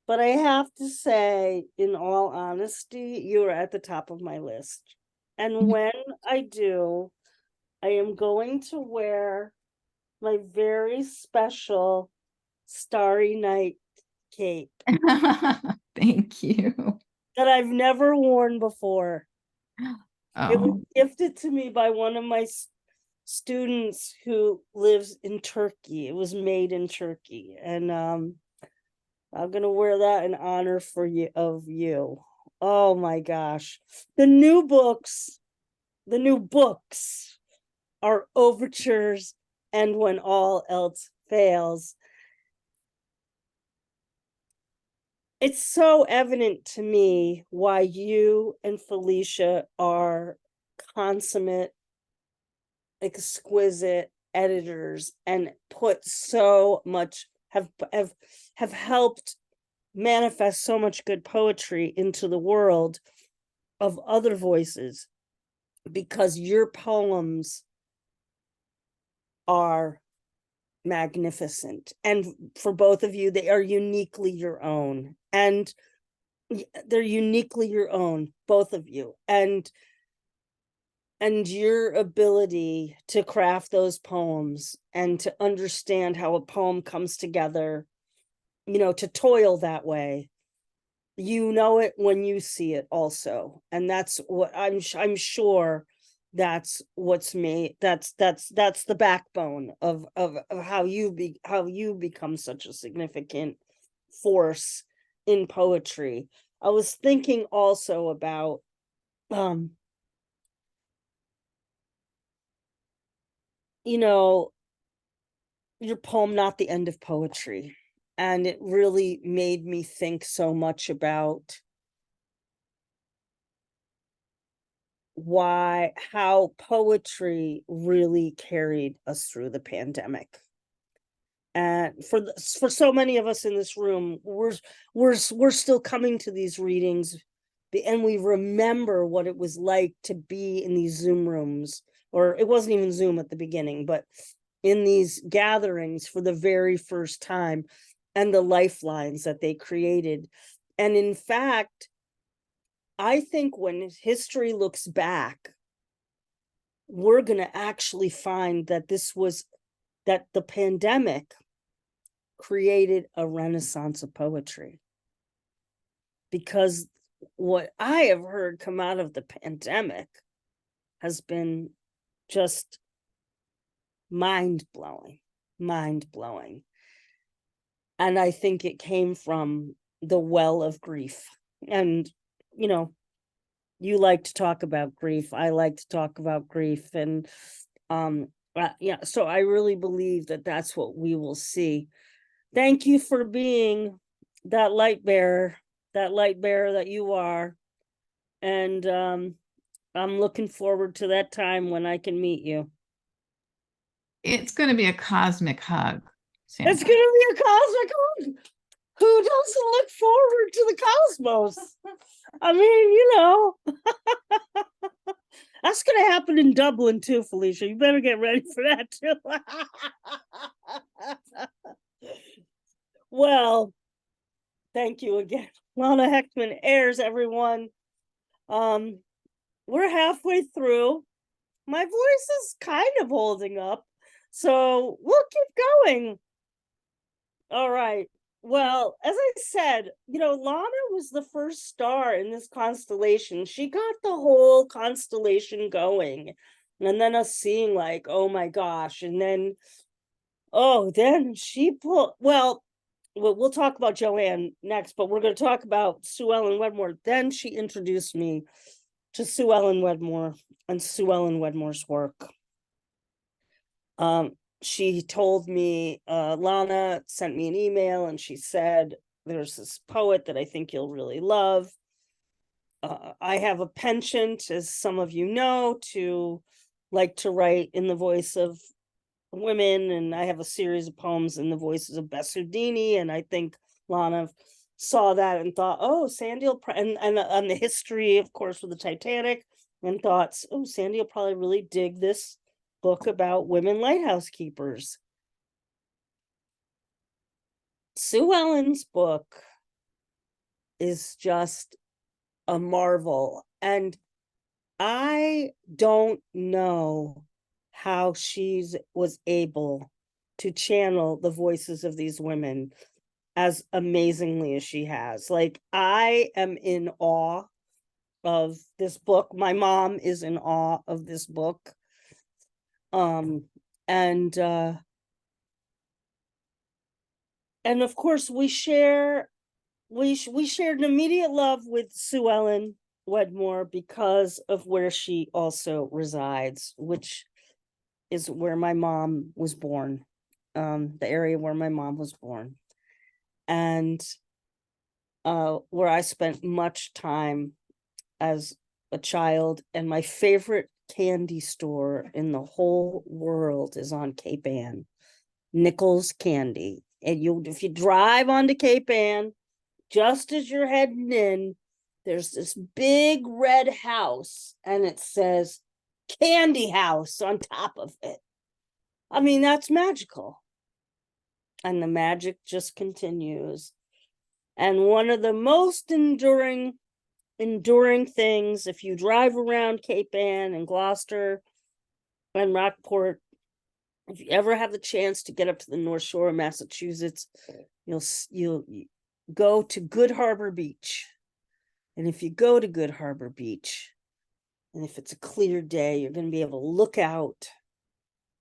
But I have to say, in all honesty, you're at the top of my list. And when I do, I am going to wear my very special Starry Night cape Thank you. that I've never worn before. It was Oh, gifted to me by one of my students who lives in Turkey. It was made in Turkey, and I'm gonna wear that in honor for you of you. Oh my gosh, the new books are Overtures and When All Else Fails. It's so evident to me why you and Felicia are consummate, exquisite editors and put so much, have helped manifest so much good poetry into the world of other voices, because your poems are magnificent, and for both of you, they are uniquely your own, and they're uniquely your own, both of you, and your ability to craft those poems and to understand how a poem comes together, to toil that way. You know it when you see it also, and that's what I'm sure that's what's made, that's the backbone of how you become such a significant force in poetry. I was thinking also about your poem Not the End of Poetry, and it really made me think so much about how poetry really carried us through the pandemic. And for so many of us in this room, we're still coming to these readings, and we remember what it was like to be in these Zoom rooms, or it wasn't even Zoom at the beginning, but in these gatherings for the very first time, and the lifelines that they created. And in fact, I think when history looks back, we're going to actually find that the pandemic created a renaissance of poetry. Because what I have heard come out of the pandemic has been just mind-blowing. And I think it came from the well of grief. And, you know, you like to talk about grief. I like to talk about grief. And yeah, so I really believe that that's what we will see. Thank you for being that light bearer that you are. And I'm looking forward to that time when I can meet you. It's going to be a cosmic hug. Sandy. It's going to be a cosmic hug. Who doesn't look forward to the cosmos? I mean, you know, that's going to happen in Dublin too, Felicia. You better get ready for that too. Well, thank you again. Lana Hechtman Ayers, everyone. We're halfway through. My voice is kind of holding up, so we'll keep going. All right. Well, as I said, you know, Lana was the first star in this constellation. She got the whole constellation going. And then us seeing like, oh my gosh. And then, then she pulled, well, we'll talk about Joanne next, but we're going to talk about Suellen Wedmore. Then she introduced me to Suellen Wedmore and Suellen Wedmore's work. She told me, Lana sent me an email and she said, there's this poet that I think you'll really love. I have a penchant, as some of you know, to like to write in the voice of women. And I have a series of poems in the voices of Bessardini. And I think Lana saw that and thought, oh, Sandy will, and on the history, of course, with the Titanic, and thought, oh, Sandy will probably really dig this book about women lighthouse keepers. Suellen's book is just a marvel, and I don't know how she was able to channel the voices of these women as amazingly as she has. Like, I am in awe of this book. My mom is in awe of this book. And of course we shared an immediate love with Suellen Wedmore because of where she also resides, which is where my mom was born, the area where my mom was born, and where I spent much time as a child. And my favorite candy store in the whole world is on Cape Ann, Nichols Candy. And if you drive onto Cape Ann, just as you're heading in, there's this big red house and it says Candy House on top of it. I mean, that's magical. And the magic just continues. And one of the most enduring things, if you drive around Cape Ann and Gloucester and Rockport, if you ever have the chance to get up to the North Shore of Massachusetts, you'll go to Good Harbor Beach. And if you go to Good Harbor Beach, and if it's a clear day, you're going to be able to look out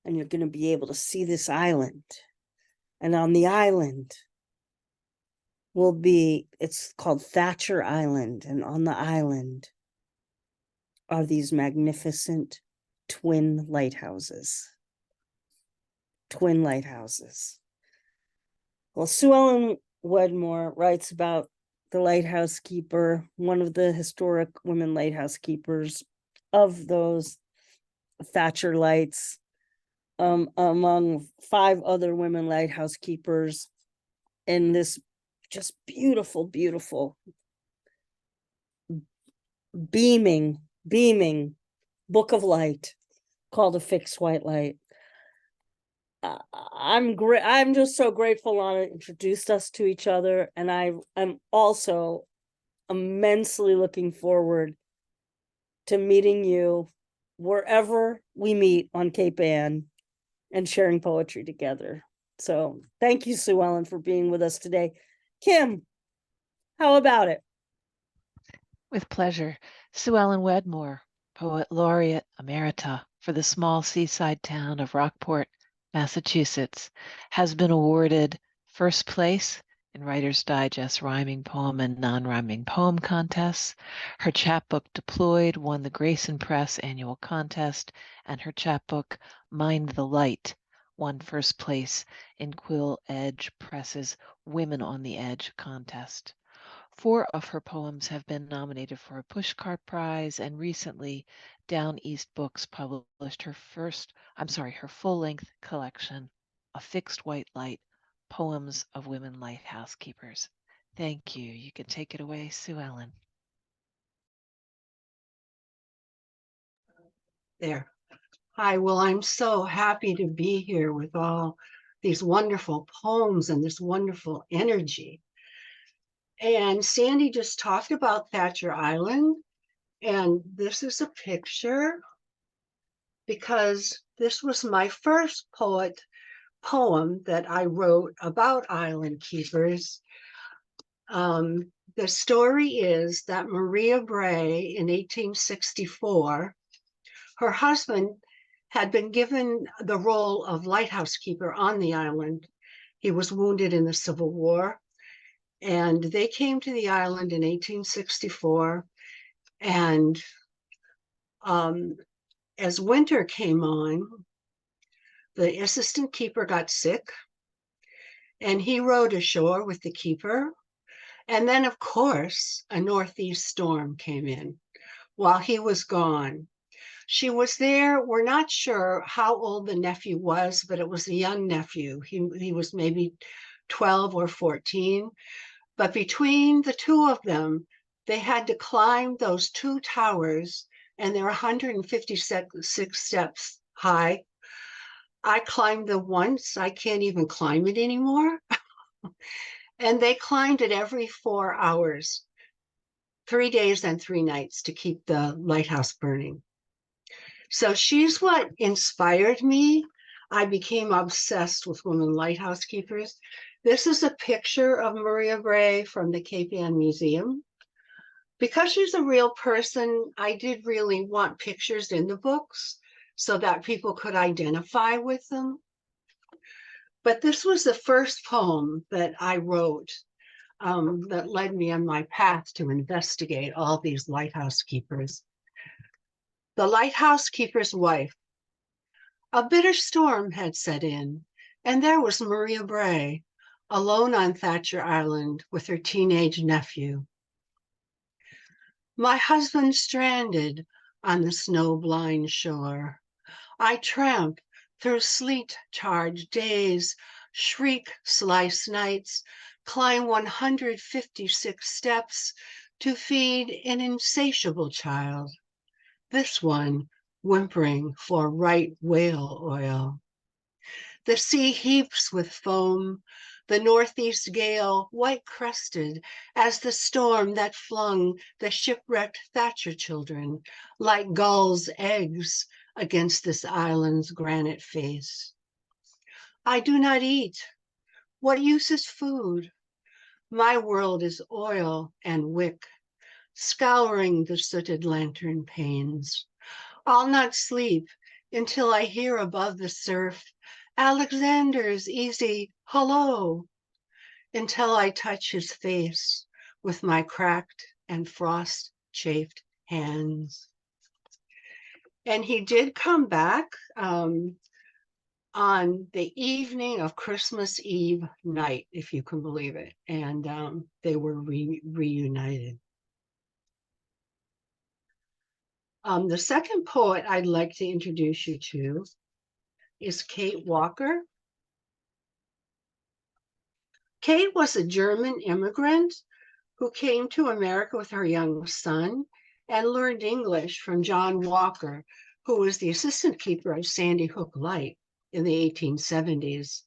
and you're going to be able to see this island. And on the island it's called Thatcher Island. And on the island are these magnificent twin lighthouses. Well, Suellen Wedmore writes about the lighthouse keeper, one of the historic women lighthouse keepers of those Thatcher lights, among 5 other women lighthouse keepers in this just beautiful, beautiful, beaming book of light called A Fixed White Light. I'm just so grateful Lana introduced us to each other, and I'm also immensely looking forward to meeting you wherever we meet on Cape Ann and sharing poetry together. So thank you, Suellen, for being with us today. Kim, how about it? With pleasure. Suellen Wedmore, Poet Laureate Emerita for the small seaside town of Rockport, Massachusetts, has been awarded first place in Writer's Digest rhyming poem and non-rhyming poem contests. Her chapbook Deployed won the Grayson Press annual contest, and her chapbook Mind the Light won first place in Quill Edge Press's Women on the Edge contest. 4 of her poems have been nominated for a Pushcart Prize, and recently Down East Books published her full-length collection, A Fixed White Light, Poems of Women Lighthouse Keepers. Thank you. You can take it away, Suellen. There. Hi, well, I'm so happy to be here with all these wonderful poems and this wonderful energy. And Sandy just talked about Thatcher Island, and this is a picture because this was my first poem that I wrote about island keepers. The story is that Maria Bray in 1864, her husband had been given the role of lighthouse keeper on the island. He was wounded in the Civil War, and they came to the island in 1864. And as winter came on, the assistant keeper got sick, and he rowed ashore with the keeper. And then, of course, a northeast storm came in while he was gone. She was there. We're not sure how old the nephew was, but it was a young nephew. He was maybe 12 or 14. But between the two of them, they had to climb those 2 towers, and they're 156 steps high. I climbed them once. I can't even climb it anymore. And they climbed it every 4 hours, 3 days and 3 nights to keep the lighthouse burning. So she's what inspired me. I became obsessed with women lighthouse keepers. This is a picture of Maria Bray from the Cape Ann Museum. Because she's a real person, I did really want pictures in the books so that people could identify with them. But this was the first poem that I wrote that led me on my path to investigate all these lighthouse keepers. The lighthouse keeper's wife. A bitter storm had set in, and there was Maria Bray, alone on Thatcher Island with her teenage nephew. My husband stranded on the snow-blind shore. I tramp through sleet-charged days, shriek slice nights, climb 156 steps to feed an insatiable child. This one whimpering for right whale oil. The sea heaps with foam, the northeast gale white-crested as the storm that flung the shipwrecked Thatcher children like gulls' eggs against this island's granite face. I do not eat. What use is food? My world is oil and wick, scouring the sooted lantern panes. I'll not sleep until I hear above the surf Alexander's easy hello, until I touch his face with my cracked and frost-chafed hands. And he did come back on the evening of Christmas Eve night, if you can believe it, and they were reunited. The second poet I'd like to introduce you to is Kate Walker. Kate was a German immigrant who came to America with her young son and learned English from John Walker, who was the assistant keeper of Sandy Hook Light in the 1870s.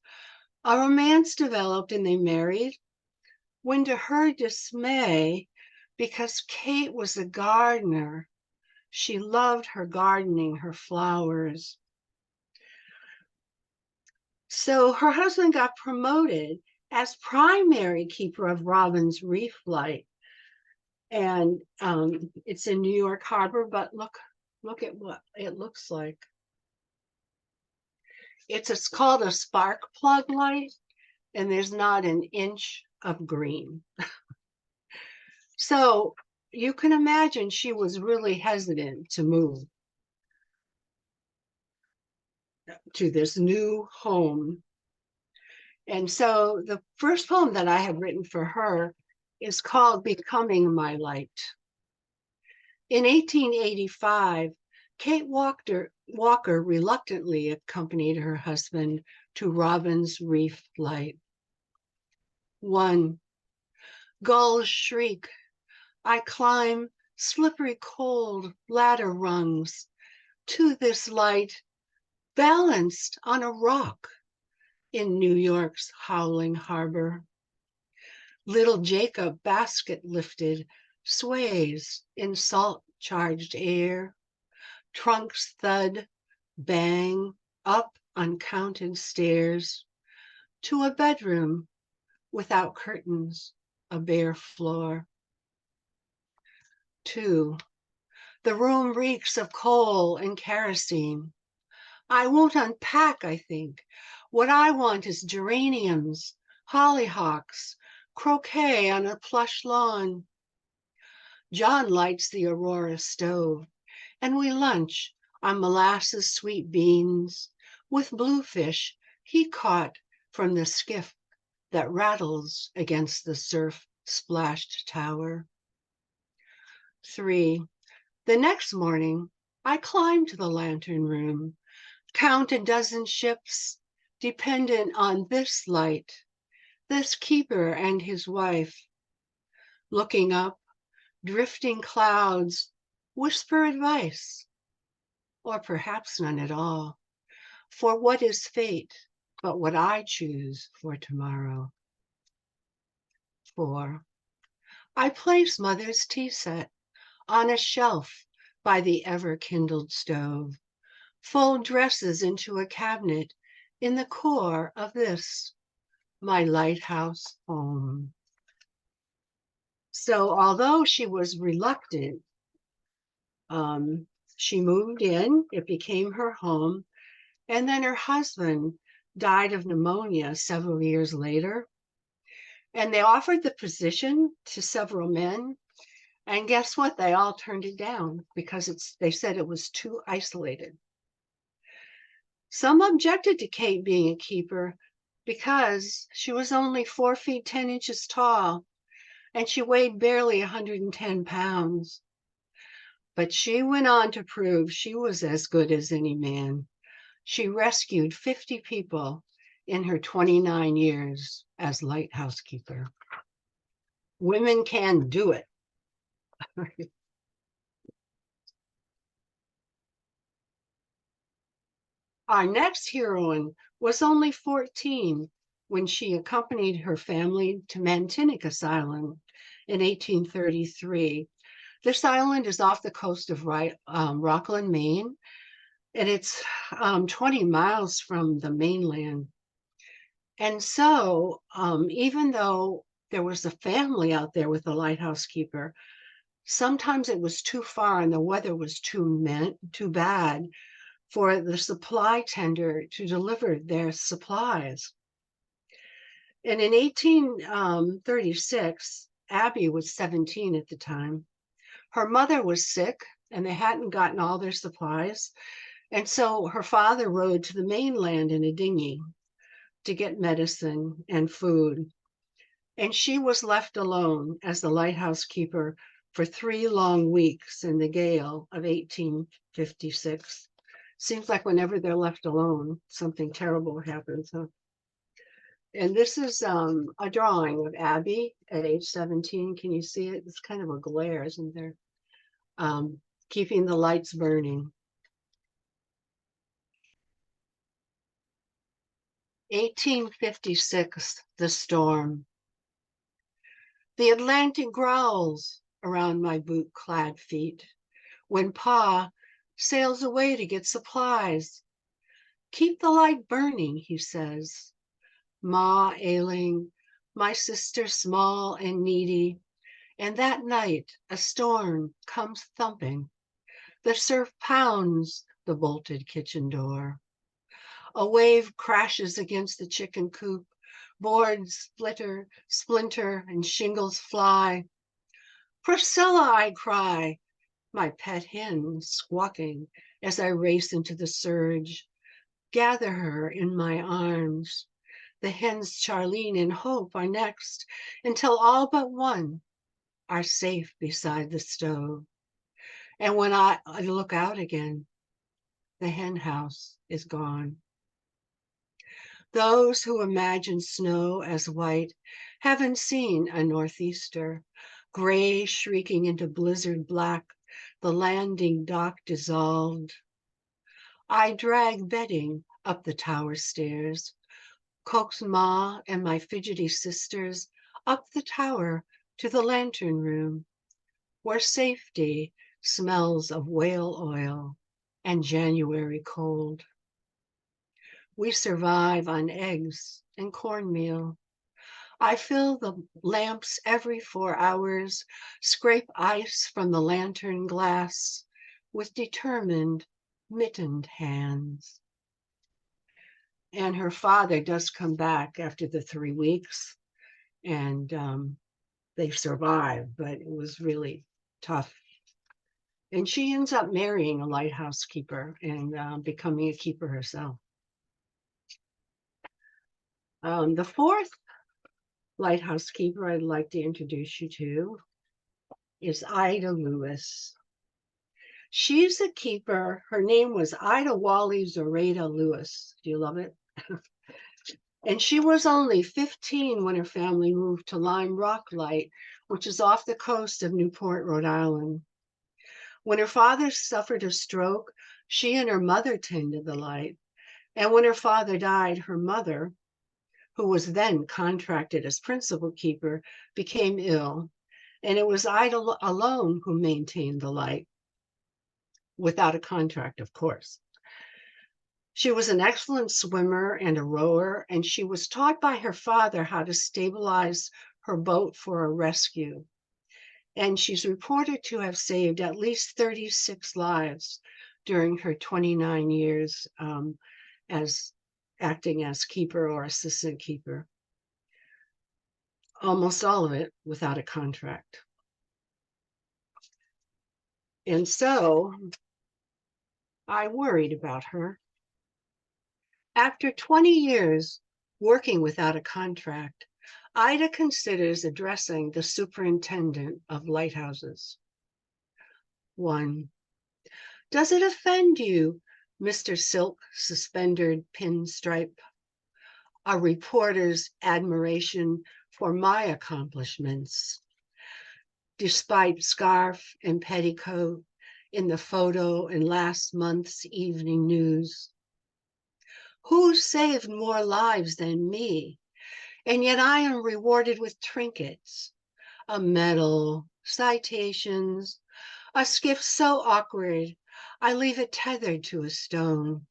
A romance developed and they married, when to her dismay, because Kate was a gardener, she loved her gardening, her flowers. So her husband got promoted as primary keeper of Robin's Reef Light. And it's in New York Harbor, but look at what it looks like. It's called a spark plug light, and there's not an inch of green. So you can imagine she was really hesitant to move to this new home. And so the first poem that I have written for her is called Becoming My Light. In 1885, Kate Walker reluctantly accompanied her husband to Robin's Reef Light. 1. Gulls shriek. I climb slippery cold ladder rungs to this light, balanced on a rock in New York's howling harbor. Little Jacob, basket lifted, sways in salt-charged air. Trunks thud, bang, up uncounted stairs to a bedroom without curtains, a bare floor. 2. The room reeks of coal and kerosene. I won't unpack, I think. What I want is geraniums, hollyhocks, croquet on a plush lawn. John lights the Aurora stove, and we lunch on molasses sweet beans with bluefish he caught from the skiff that rattles against the surf-splashed tower. 3. The next morning, I climb to the lantern room, count a dozen ships dependent on this light, this keeper and his wife. Looking up, drifting clouds whisper advice, or perhaps none at all. For what is fate but what I choose for tomorrow? 4. I place mother's tea set on a shelf by the ever-kindled stove, fold dresses into a cabinet in the core of this, my lighthouse home. So although she was reluctant, she moved in, it became her home, and then her husband died of pneumonia several years later. And they offered the position to several men. And guess what? They all turned it down because they said it was too isolated. Some objected to Kate being a keeper because she was only 4 feet 10 inches tall and she weighed barely 110 pounds. But she went on to prove she was as good as any man. She rescued 50 people in her 29 years as lighthouse keeper. Women can do it. Our next heroine was only 14 when she accompanied her family to Mantinic Island in 1833. This island is off the coast of Rockland, Maine, and it's 20 miles from the mainland. And so even though there was a family out there with a lighthouse keeper, sometimes it was too far and the weather was too bad for the supply tender to deliver their supplies. And in 1836, Abby was 17 at the time. Her mother was sick and they hadn't gotten all their supplies. And so her father rode to the mainland in a dinghy to get medicine and food. And she was left alone as the lighthouse keeper for 3 long weeks in the gale of 1856. Seems like whenever they're left alone, something terrible happens. Huh? And this is a drawing of Abby at age 17. Can you see it? It's kind of a glare, isn't there? Keeping the lights burning. 1856, the storm. The Atlantic growls around my boot-clad feet when Pa sails away to get supplies. Keep the light burning, he says. Ma ailing, my sister small and needy, and that night a storm comes thumping. The surf pounds the bolted kitchen door. A wave crashes against the chicken coop. Boards splinter, and shingles fly. Priscilla, I cry, my pet hen squawking as I race into the surge. Gather her in my arms. The hens Charlene and Hope are next, until all but one are safe beside the stove. And when I look out again, the hen house is gone. Those who imagine snow as white haven't seen a northeaster, gray shrieking into blizzard black, the landing dock dissolved. I drag bedding up the tower stairs, coax Ma and my fidgety sisters up the tower to the lantern room, where safety smells of whale oil and January cold. We survive on eggs and cornmeal. I fill the lamps every 4 hours, scrape ice from the lantern glass with determined, mittened hands. And her father does come back after the 3 weeks, and they survive, but it was really tough. And she ends up marrying a lighthouse keeper and becoming a keeper herself. The fourth lighthouse keeper I'd like to introduce you to is Ida Lewis. She's a keeper. Her name was Ida Wally Zoraida Lewis. Do you love it? And she was only 15 when her family moved to Lime Rock Light, which is off the coast of Newport, Rhode Island. When her father suffered a stroke, she and her mother tended the light. And when her father died, her mother, who was then contracted as principal keeper, became ill. And it was Ida alone who maintained the light, without a contract, of course. She was an excellent swimmer and a rower, and she was taught by her father how to stabilize her boat for a rescue. And she's reported to have saved at least 36 lives during her 29 years as acting as keeper or assistant keeper. Almost all of it without a contract. And so I worried about her. After 20 years working without a contract, Ida considers addressing the superintendent of lighthouses. 1. Does it offend you, Mr. Silk Suspendered Pinstripe? A reporter's admiration for my accomplishments, despite scarf and petticoat in the photo in last month's evening news. Who saved more lives than me? And yet I am rewarded with trinkets, a medal, citations, a skiff so awkward, I leave it tethered to a stone.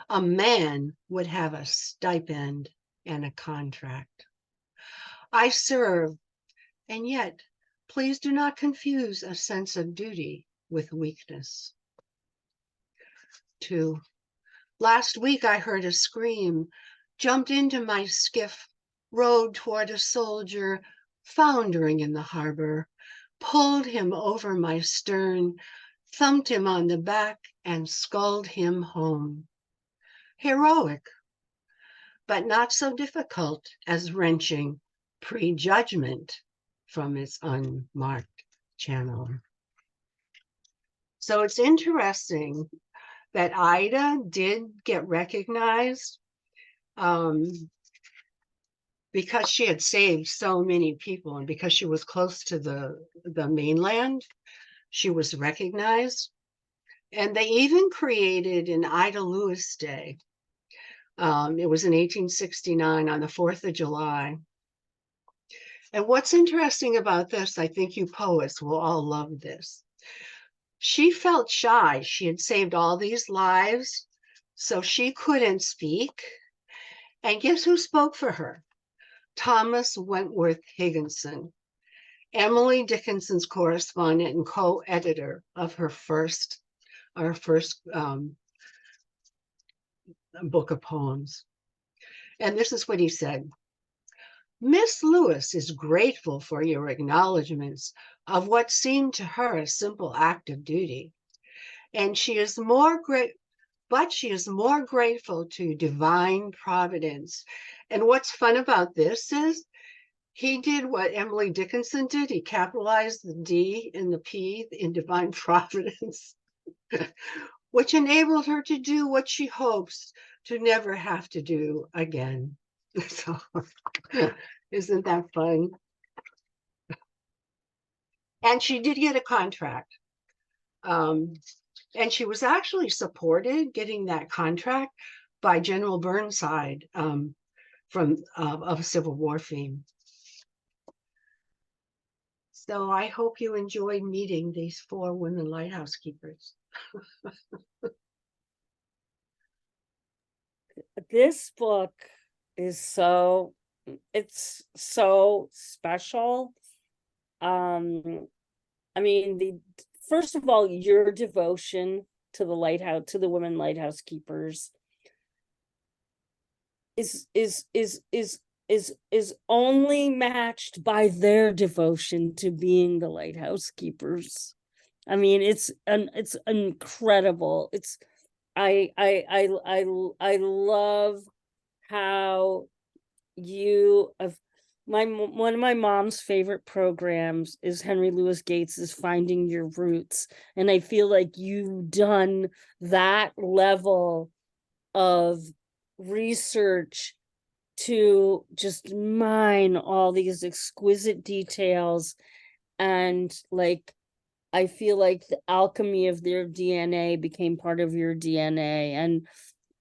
A man would have a stipend and a contract. I serve, and yet, please do not confuse a sense of duty with weakness. 2. Last week I heard a scream, jumped into my skiff, rowed toward a soldier foundering in the harbor, pulled him over my stern, thumped him on the back, and sculled him home. Heroic, but not so difficult as wrenching prejudgment from its unmarked channel. So it's interesting that Ida did get recognized because she had saved so many people, and because she was close to the mainland, she was recognized. And they even created an Ida Lewis Day. It was in 1869 on the 4th of July. And what's interesting about this, I think you poets will all love this. She felt shy. She had saved all these lives, So she couldn't speak. And guess who spoke for her? Thomas Wentworth Higginson, Emily Dickinson's correspondent and co-editor of our first book of poems. And this is what he said. Miss Lewis is grateful for your acknowledgments of what seemed to her a simple act of duty. And she is more grateful to divine providence. And what's fun about this is he did what Emily Dickinson did. He capitalized the D and the P in divine providence, which enabled her to do what she hopes to never have to do again. So, isn't that fun? And she did get a contract. And she was actually supported getting that contract by General Burnside of Civil War fame. So I hope you enjoyed meeting these 4 women lighthouse keepers. This book is it's so special. I mean, first of all, your devotion to the women lighthouse keepers is only matched by their devotion to being the lighthouse keepers. I mean, it's incredible. I love how one of my mom's favorite programs is Henry Louis Gates's Finding Your Roots, and I feel like you've done that level of research to just mine all these exquisite details, and like I feel like the alchemy of their DNA became part of your DNA. And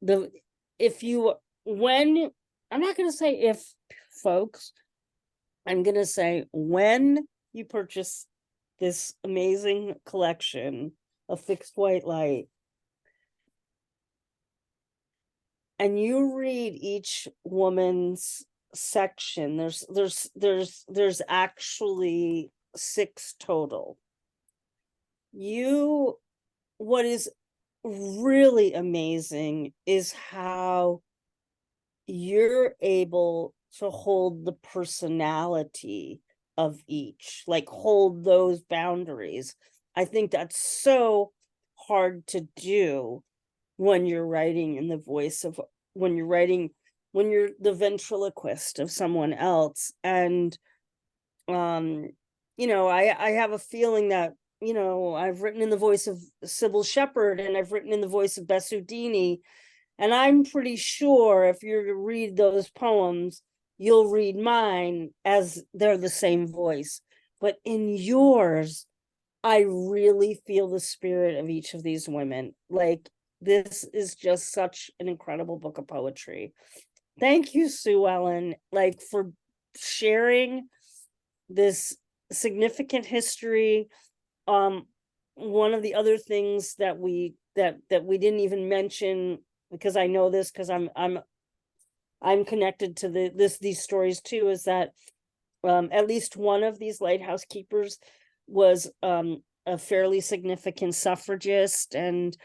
I'm not going to say if, folks, I'm going to say when you purchase this amazing collection of Fixed White Light and you read each woman's section, there's actually 6 total. What is really amazing is how you're able to hold the personality of each, like hold those boundaries. I think that's so hard to do when you're writing in the voice of, when you're the ventriloquist of someone else. And I have a feeling that I've written in the voice of Sybil Shepherd and I've written in the voice of Bess Houdini, and I'm pretty sure if you're to read those poems, you'll read mine as they're the same voice. But in yours, I really feel the spirit of each of these women. Like, this is just such an incredible book of poetry. Thank you, Suellen, like, for sharing this significant history. One of the other things that we didn't even mention, because I know this because I'm connected to these stories too, is that at least one of these lighthouse keepers was a fairly significant suffragist. And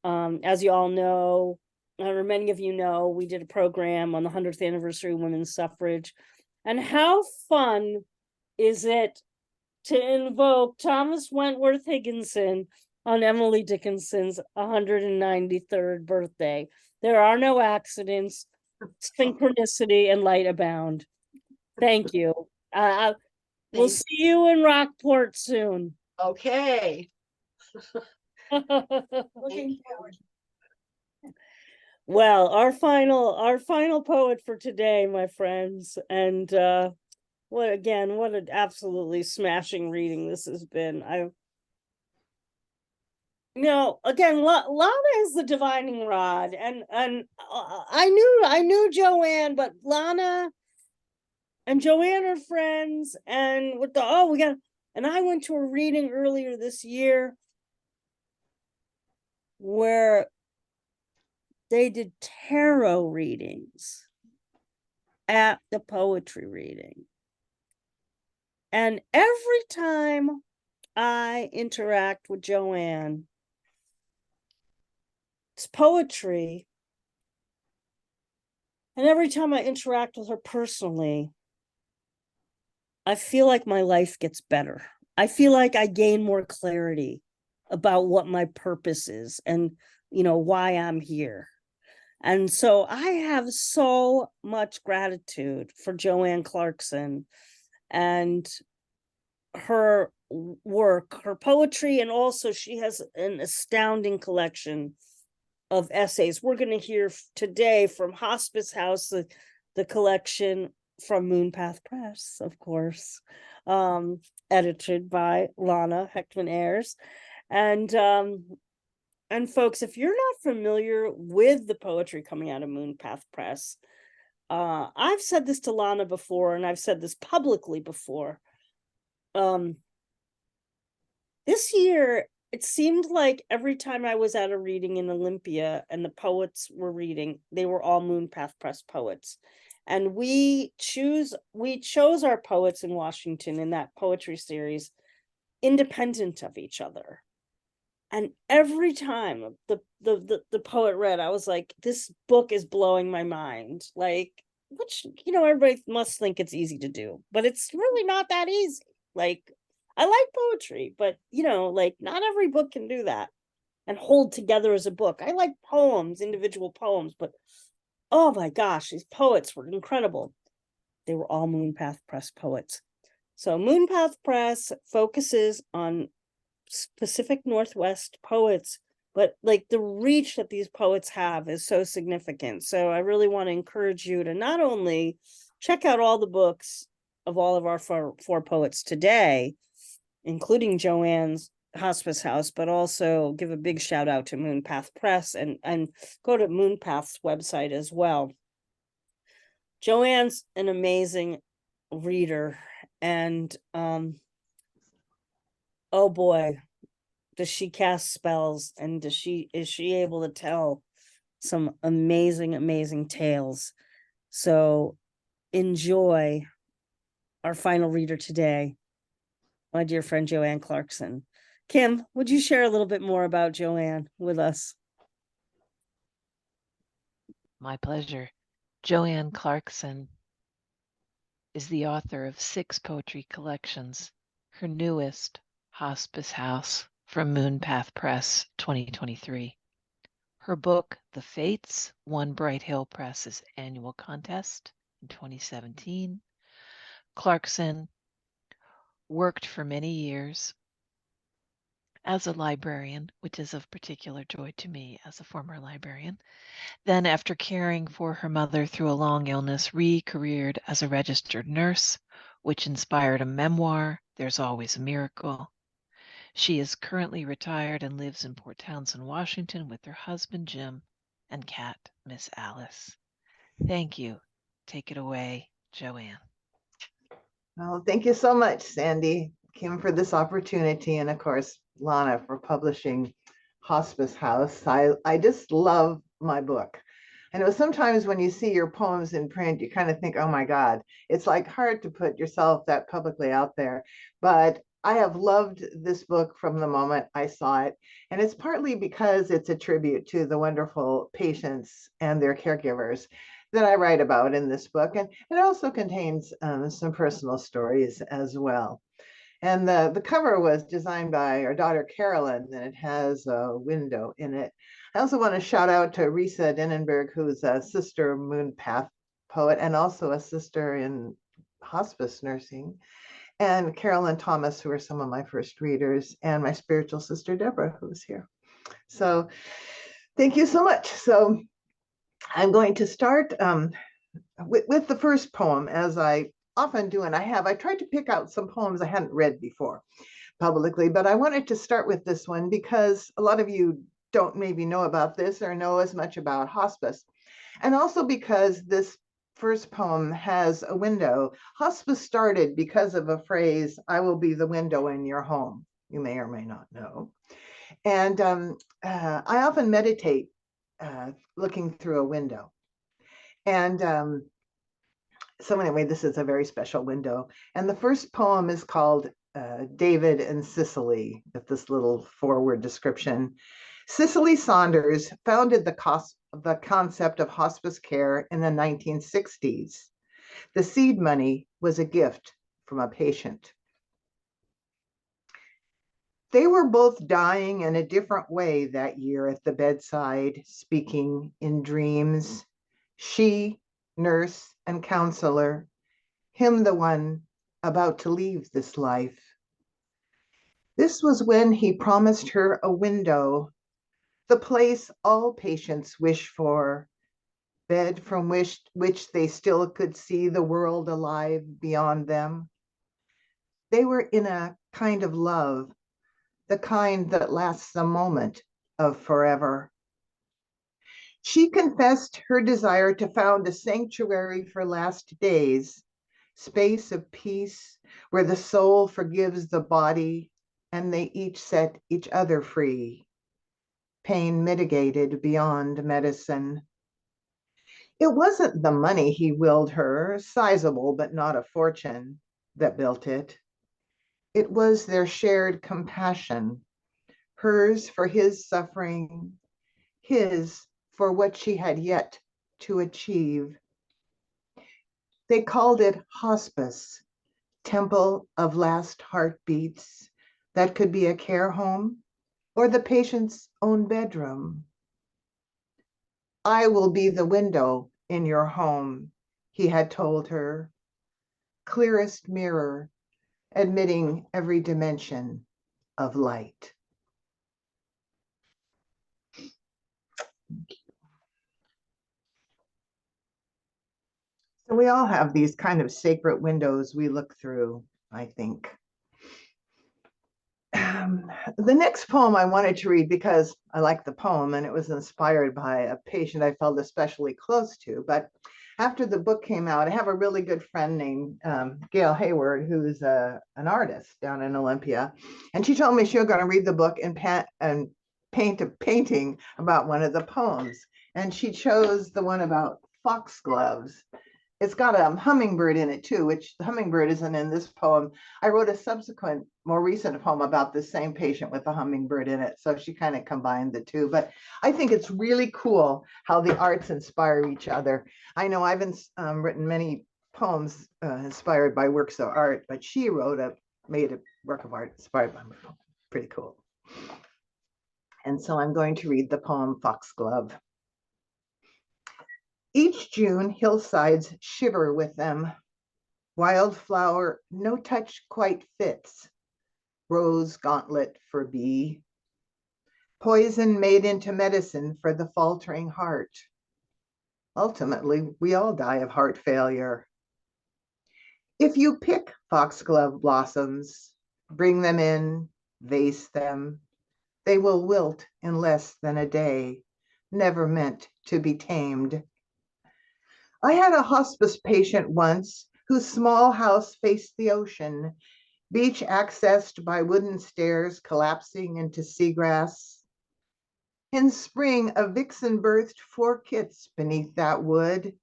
as you all know, or many of you know, we did a program on the 100th anniversary of women's suffrage. And how fun is it to invoke Thomas Wentworth Higginson on Emily Dickinson's 193rd birthday? There are no accidents, synchronicity and light abound. Thank you. We'll see you in Rockport soon. Okay. Looking forward. Well, our final poet for today, my friends, and what an absolutely smashing reading this has been. Again, Lana is the divining rod, and I knew Joanne, but Lana and Joanne are friends, and with and I went to a reading earlier this year where they did tarot readings at the poetry reading. And every time I interact with Joanne, it's poetry. And every time I interact with her personally, I feel like my life gets better. I feel like I gain more clarity about what my purpose is and, why I'm here. And so I have so much gratitude for Joanne Clarkson and her work, her poetry, and also she has an astounding collection of essays. We're going to hear today from Hospice House, the collection from MoonPath Press, of course, edited by Lana Hechtman Ayers. And folks, if you're not familiar with the poetry coming out of MoonPath Press, I've said this to Lana before, and I've said this publicly before. This year, it seemed like every time I was at a reading in Olympia and the poets were reading, they were all MoonPath Press poets. And we chose our poets in Washington in that poetry series independent of each other. And every time the poet read, I was like, this book is blowing my mind. Like, which, everybody must think it's easy to do, but it's really not that easy. Like, I like poetry, but, not every book can do that and hold together as a book. I like poems, individual poems, but oh my gosh, these poets were incredible. They were all MoonPath Press poets. So MoonPath Press focuses on Pacific Northwest poets, but like the reach that these poets have is so significant. So I really want to encourage you to not only check out all the books of all of our four poets today, including Joanne's Hospice House, but also give a big shout out to MoonPath Press and go to MoonPath's website as well. Joanne's an amazing reader, and oh boy, does she cast spells, and is she able to tell some amazing tales. So enjoy our final reader today, my dear friend Joanne Clarkson. Kim, would you share a little bit more about Joanne with us? My pleasure. Joanne Clarkson is the author of 6 poetry collections. Her newest, Hospice House, from MoonPath Press 2023. Her book, The Fates, won Bright Hill Press's annual contest in 2017. Clarkson worked for many years as a librarian, which is of particular joy to me as a former librarian. Then, after caring for her mother through a long illness, re-careered as a registered nurse, which inspired a memoir, There's Always a Miracle. She is currently retired and lives in Port Townsend, Washington, with her husband, Jim, and cat, Miss Alice. Thank you. Take it away, Joanne. Well, thank you so much, Sandy, Kim, for this opportunity, and of course, Lana for publishing Hospice House. I just love my book. I know sometimes when you see your poems in print, you kind of think, oh my God, it's like hard to put yourself that publicly out there. But I have loved this book from the moment I saw it. And it's partly because it's a tribute to the wonderful patients and their caregivers that I write about in this book. And it also contains some personal stories as well. And the cover was designed by our daughter, Carolyn, and it has a window in it. I also want to shout out to Risa Denenberg, who's a sister MoonPath poet and also a sister in hospice nursing, and Carolyn Thomas, who are some of my first readers, and my spiritual sister, Deborah, who's here. So thank you so much. So I'm going to start with the first poem, as I often do, and I tried to pick out some poems I hadn't read before publicly, but I wanted to start with this one because a lot of you don't maybe know about this or know as much about hospice. And also because this first poem has a window. Hospice started because of a phrase, I will be the window in your home. You may or may not know. And I often meditate looking through a window. And so anyway, this is a very special window. And the first poem is called David and Cicely, with this little forward description. Cicely Saunders founded the concept of hospice care in the 1960s. The seed money was a gift from a patient. They were both dying in a different way that year at the bedside, speaking in dreams. She, nurse and counselor, him the one about to leave this life. This was when he promised her a window, the place all patients wish for, bed from which they still could see the world alive beyond them. They were in a kind of love, the kind that lasts a moment of forever. She confessed her desire to found a sanctuary for last days, space of peace where the soul forgives the body and they each set each other free, pain mitigated beyond medicine. It wasn't the money he willed her, sizable but not a fortune, that built it. It was their shared compassion, hers for his suffering, his for what she had yet to achieve. They called it hospice, temple of last heartbeats, that could be a care home or the patient's own bedroom. I will be the window in your home, he had told her, clearest mirror, admitting every dimension of light. So we all have these kind of sacred windows we look through, I think. The next poem I wanted to read because I like the poem and it was inspired by a patient I felt especially close to. But after the book came out, I have a really good friend named Gail Hayward, who's an artist down in Olympia. And she told me she was going to read the book and paint a painting about one of the poems. And she chose the one about foxgloves. It's got a hummingbird in it too, which the hummingbird isn't in this poem. I wrote a subsequent, more recent poem about the same patient with a hummingbird in it. So she kind of combined the two. But I think it's really cool how the arts inspire each other. I know I've written many poems inspired by works of art, but she made a work of art inspired by my poem. Pretty cool. And so I'm going to read the poem Foxglove. Each June, hillsides shiver with them. Wildflower, no touch quite fits. Rose gauntlet for bee. Poison made into medicine for the faltering heart. Ultimately, we all die of heart failure. If you pick foxglove blossoms, bring them in, vase them, they will wilt in less than a day, never meant to be tamed. I had a hospice patient once whose small house faced the ocean, beach accessed by wooden stairs collapsing into seagrass. In spring, a vixen birthed 4 kits beneath that wood.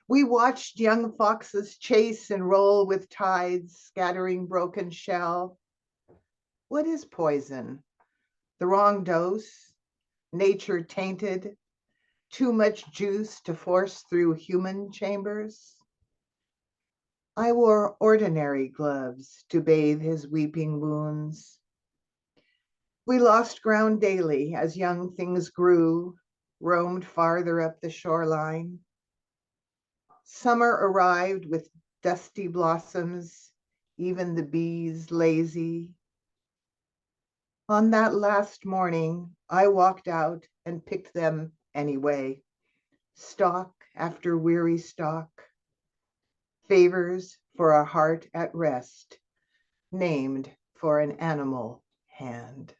We watched young foxes chase and roll with tides, scattering broken shell. What is poison? The wrong dose? Nature tainted? Too much juice to force through human chambers? I wore ordinary gloves to bathe his weeping wounds. We lost ground daily as young things grew, roamed farther up the shoreline. Summer arrived with dusty blossoms, even the bees lazy. On that last morning, I walked out and picked them anyway, stalk after weary stalk, favors for a heart at rest, named for an animal hand.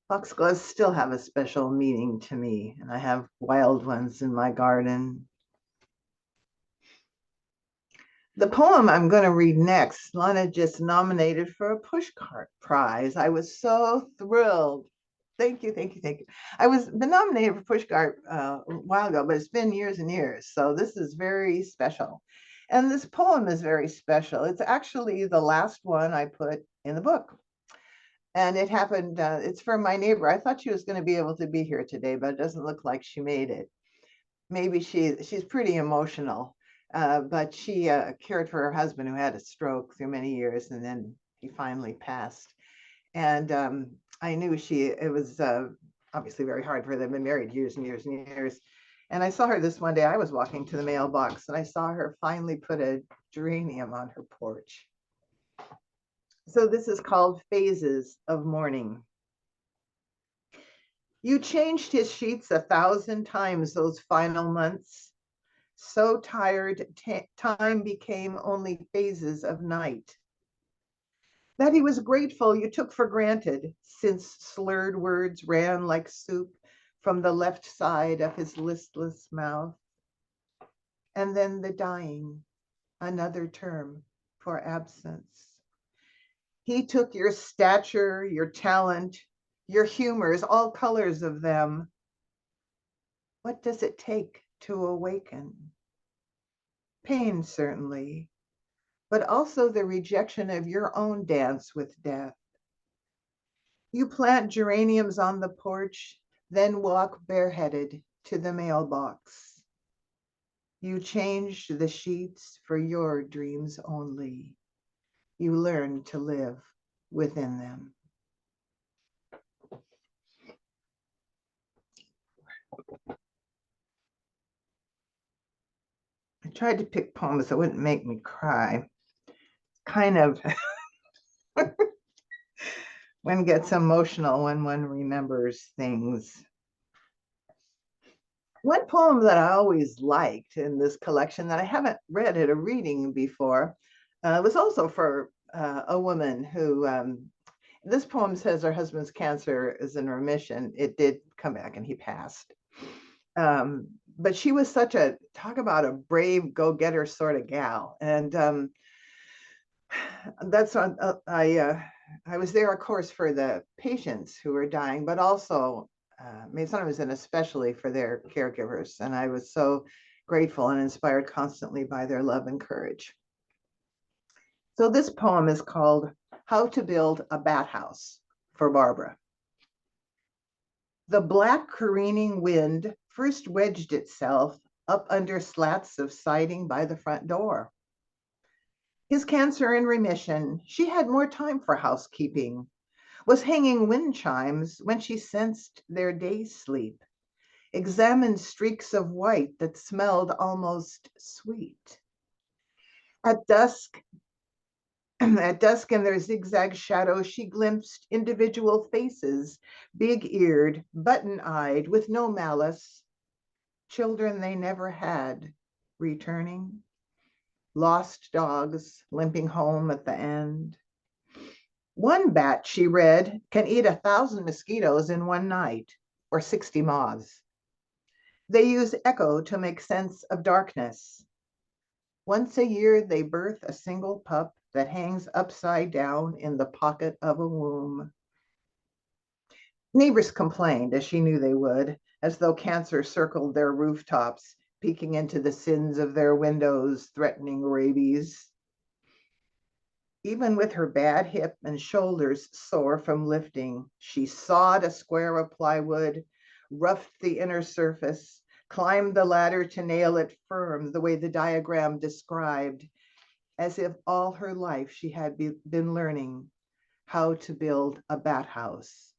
Foxgloves still have a special meaning to me, and I have wild ones in my garden. The poem I'm going to read next, Lana just nominated for a pushcart prize. I was so thrilled. Thank you, thank you, thank you. I was been nominated for pushcart a while ago, but it's been years and years. So this is very special. And this poem is very special. It's actually the last one I put in the book. And it happened, it's from my neighbor. I thought she was going to be able to be here today, but it doesn't look like she made it. Maybe she's pretty emotional. But she cared for her husband who had a stroke through many years, and then he finally passed. And I knew it was obviously very hard for them. They've been married years and years and years. And I saw her this one day. I was walking to the mailbox and I saw her finally put a geranium on her porch. So this is called Phases of Mourning. You changed his sheets 1,000 times those final months. So tired, time became only phases of night. That he was grateful you took for granted, since slurred words ran like soup from the left side of his listless mouth. And then the dying, another term for absence. He took your stature, your talent, your humors, all colors of them. What does it take to awaken? Pain, certainly, but also the rejection of your own dance with death. You plant geraniums on the porch, then walk bareheaded to the mailbox. You change the sheets for your dreams only. You learn to live within them. I tried to pick poems that wouldn't make me cry. Kind of one gets emotional when one remembers things. One poem that I always liked in this collection that I haven't read at a reading before was also for a woman who, this poem says her husband's cancer is in remission. It did come back and he passed. But she was talk about a brave go-getter sort of gal. And that's on, I was there, of course, for the patients who were dying, but also made sometimes and especially for their caregivers. And I was so grateful and inspired constantly by their love and courage. So this poem is called How to Build a Bat House for Barbara. The black careening wind first wedged itself up under slats of siding by the front door. His cancer in remission, she had more time for housekeeping, was hanging wind chimes when she sensed their day sleep, examined streaks of white that smelled almost sweet. At dusk in their zigzag shadows, she glimpsed individual faces, big-eared, button-eyed, with no malice, children they never had, returning, lost dogs limping home at the end. One bat, she read, can eat 1,000 mosquitoes in one night, or 60 moths. They use echo to make sense of darkness. Once a year, they birth a single pup that hangs upside down in the pocket of a womb. Neighbors complained, as she knew they would, as though cancer circled their rooftops, peeking into the sins of their windows, threatening rabies. Even with her bad hip and shoulders sore from lifting, she sawed a square of plywood, roughed the inner surface, climbed the ladder to nail it firm the way the diagram described, as if all her life she had been learning how to build a bat house,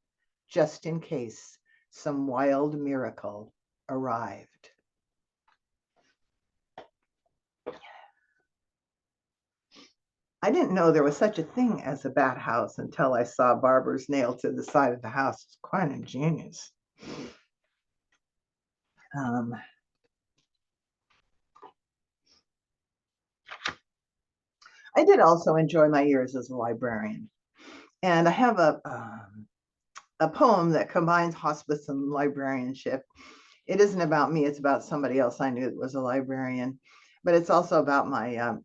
just in case some wild miracle arrived. I didn't know there was such a thing as a bat house until I saw Barbara's nailed to the side of the house. It's quite ingenious. I did also enjoy my years as a librarian. And I have a poem that combines hospice and librarianship. It isn't about me, it's about somebody else I knew that was a librarian. but it's also about my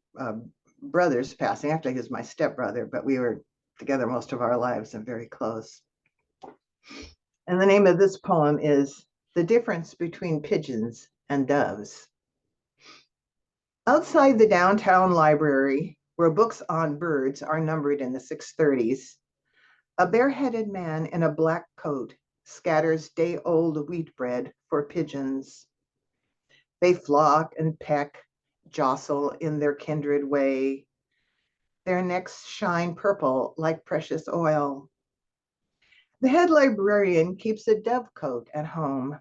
brother's passing. Actually, he was my stepbrother, but we were together most of our lives and very close. And the name of this poem is The Difference Between Pigeons and Doves. Outside the downtown library, where books on birds are numbered in the 630s, a bareheaded man in a black coat scatters day-old wheat bread for pigeons. They flock and peck, jostle in their kindred way. Their necks shine purple like precious oil. The head librarian keeps a dovecote at home.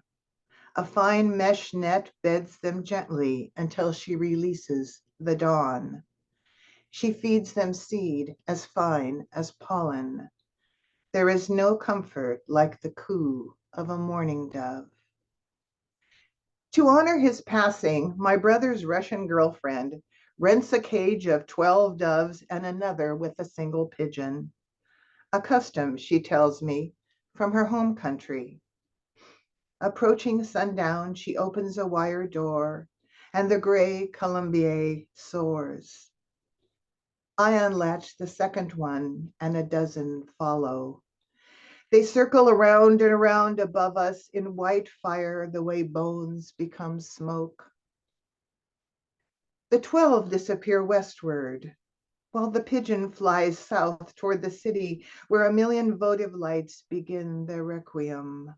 A fine mesh net beds them gently until she releases the dawn. She feeds them seed as fine as pollen. There is no comfort like the coo of a mourning dove. To honor his passing, my brother's Russian girlfriend rents a cage of 12 doves and another with a single pigeon. A custom, she tells me, from her home country. Approaching sundown, she opens a wire door and the gray colombier soars. I unlatch the second one and a dozen follow. They circle around and around above us in white fire the way bones become smoke. The 12 disappear westward, while the pigeon flies south toward the city where a million votive lights begin their requiem,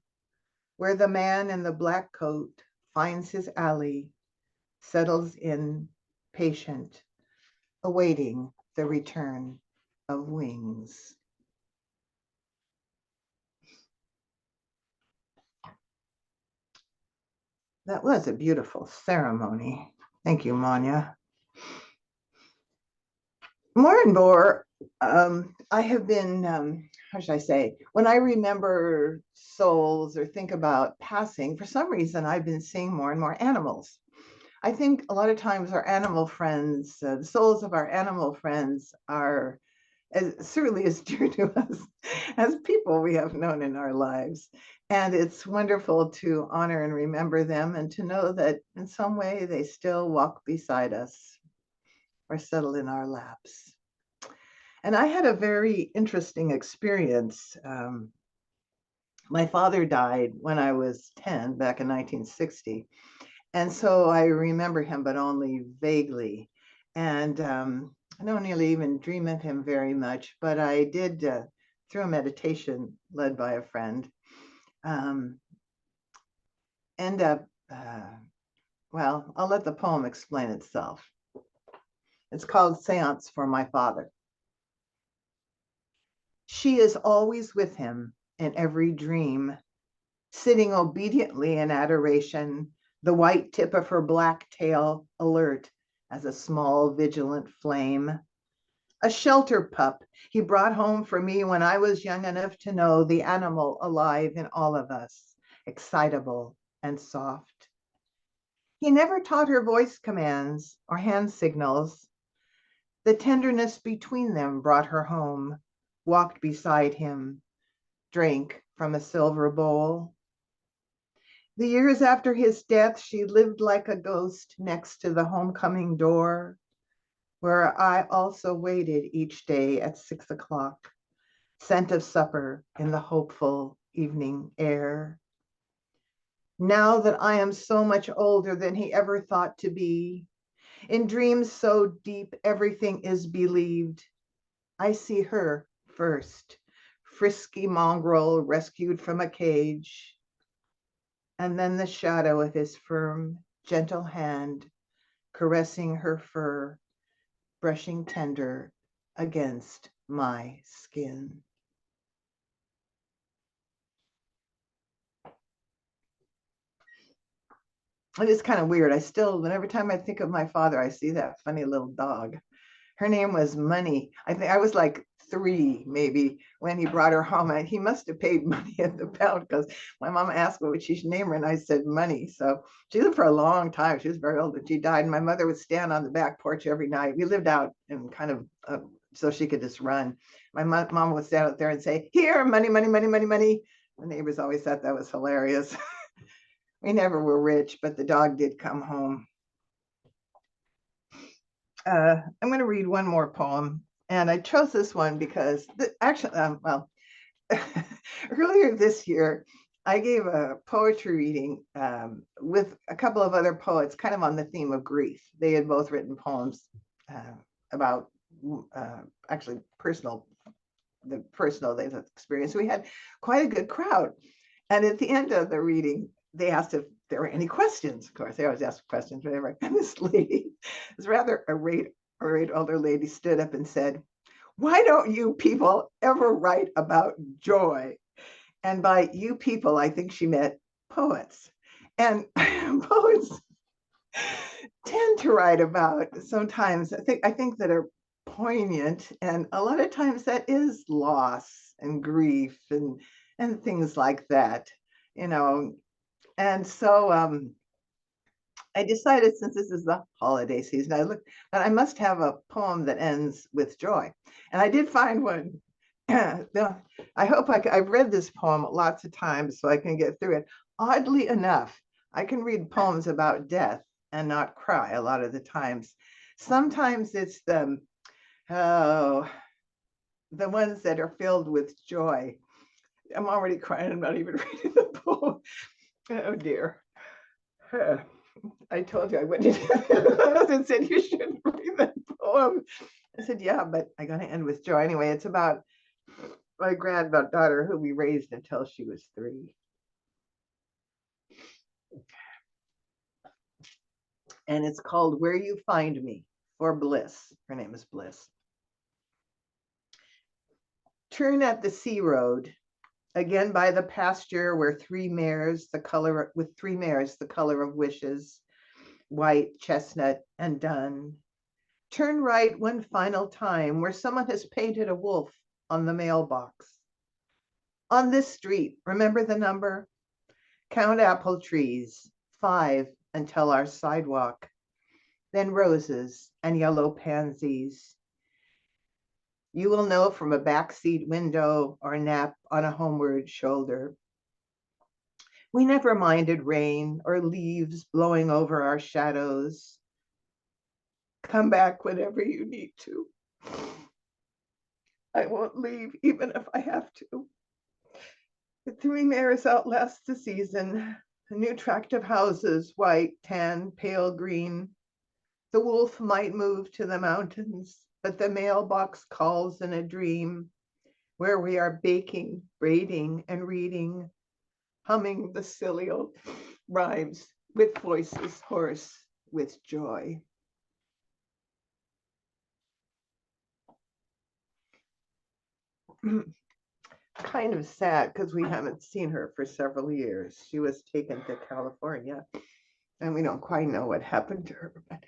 where the man in the black coat finds his alley, settles in, patient, awaiting the return of wings. That was a beautiful ceremony. Thank you, Manya. More and more, I have been, how should I say, when I remember souls or think about passing, for some reason, I've been seeing more and more animals. I think a lot of times our animal friends, the souls of our animal friends are certainly as dear to us as people we have known in our lives. And it's wonderful to honor and remember them and to know that in some way they still walk beside us or settle in our laps. And I had a very interesting experience. My father died when I was 10 back in 1960. And so I remember him, but only vaguely. And I don't really even dream of him very much, but I did, through a meditation led by a friend, end up, well, I'll let the poem explain itself. It's called Seance for My Father. She is always with him in every dream, sitting obediently in adoration, the white tip of her black tail alert as a small vigilant flame. A shelter pup he brought home for me when I was young enough to know the animal alive in all of us, excitable and soft. He never taught her voice commands or hand signals. The tenderness between them brought her home, walked beside him, drank from a silver bowl. The years after his death, she lived like a ghost next to the homecoming door, where I also waited each day at 6 o'clock, scent of supper in the hopeful evening air. Now that I am so much older than he ever thought to be, in dreams so deep everything is believed, I see her first, frisky mongrel rescued from a cage, and then the shadow of his firm, gentle hand caressing her fur, brushing tender against my skin. It is kind of weird. I still, every time I think of my father, I see that funny little dog. Her name was Money. I think I was like 3 maybe when he brought her home. And he must have paid money at the pound because my mom asked what she should name her, and I said Money. So she lived for a long time. She was very old when she died. And my mother would stand on the back porch every night. We lived out in kind of so she could just run. My mom would stand out there and say, "Here, money, money, money, money, money." The neighbors always thought that was hilarious. We never were rich, but the dog did come home. I'm going to read one more poem, and I chose this one because earlier this year, I gave a poetry reading with a couple of other poets, kind of on the theme of grief. They had both written poems about actually the personal they've experienced. We had quite a good crowd. And at the end of the reading, they asked if there were any questions. Of course, they always ask questions, whatever. And this lady, this rather irate older lady, stood up and said, "Why don't you people ever write about joy?" And by you people, I think she meant poets. And poets tend to write about sometimes, I think that are poignant, and a lot of times that is loss and grief and things like that, you know. And so I decided, since this is the holiday season, that I must have a poem that ends with joy. And I did find one. I hope I've read this poem lots of times so I can get through it. Oddly enough, I can read poems about death and not cry a lot of the times. Sometimes it's the ones that are filled with joy. I'm already crying. I'm not even reading the poem. Oh dear. I told you I went into my husband said you shouldn't read that poem. I said, yeah, but I gotta end with joy. Anyway, it's about my granddaughter who we raised until she was 3. And it's called Where You Find Me, for Bliss. Her name is Bliss. Turn at the sea road, again by the pasture where 3 mares, the color of wishes, white, chestnut, and dun. Turn right one final time where someone has painted a wolf on the mailbox. On this street, remember the number? Count apple trees, 5 until our sidewalk. Then roses and yellow pansies. You will know from a backseat window or a nap on a homeward shoulder. We never minded rain or leaves blowing over our shadows. Come back whenever you need to. I won't leave even if I have to. The 3 mares outlast the season. The new tract of houses, white, tan, pale green. The wolf might move to the mountains, but the mailbox calls in a dream where we are baking, braiding, and reading, humming the silly old rhymes with voices hoarse with joy. Kind of sad because we haven't seen her for several years. She was taken to California and we don't quite know what happened to her, but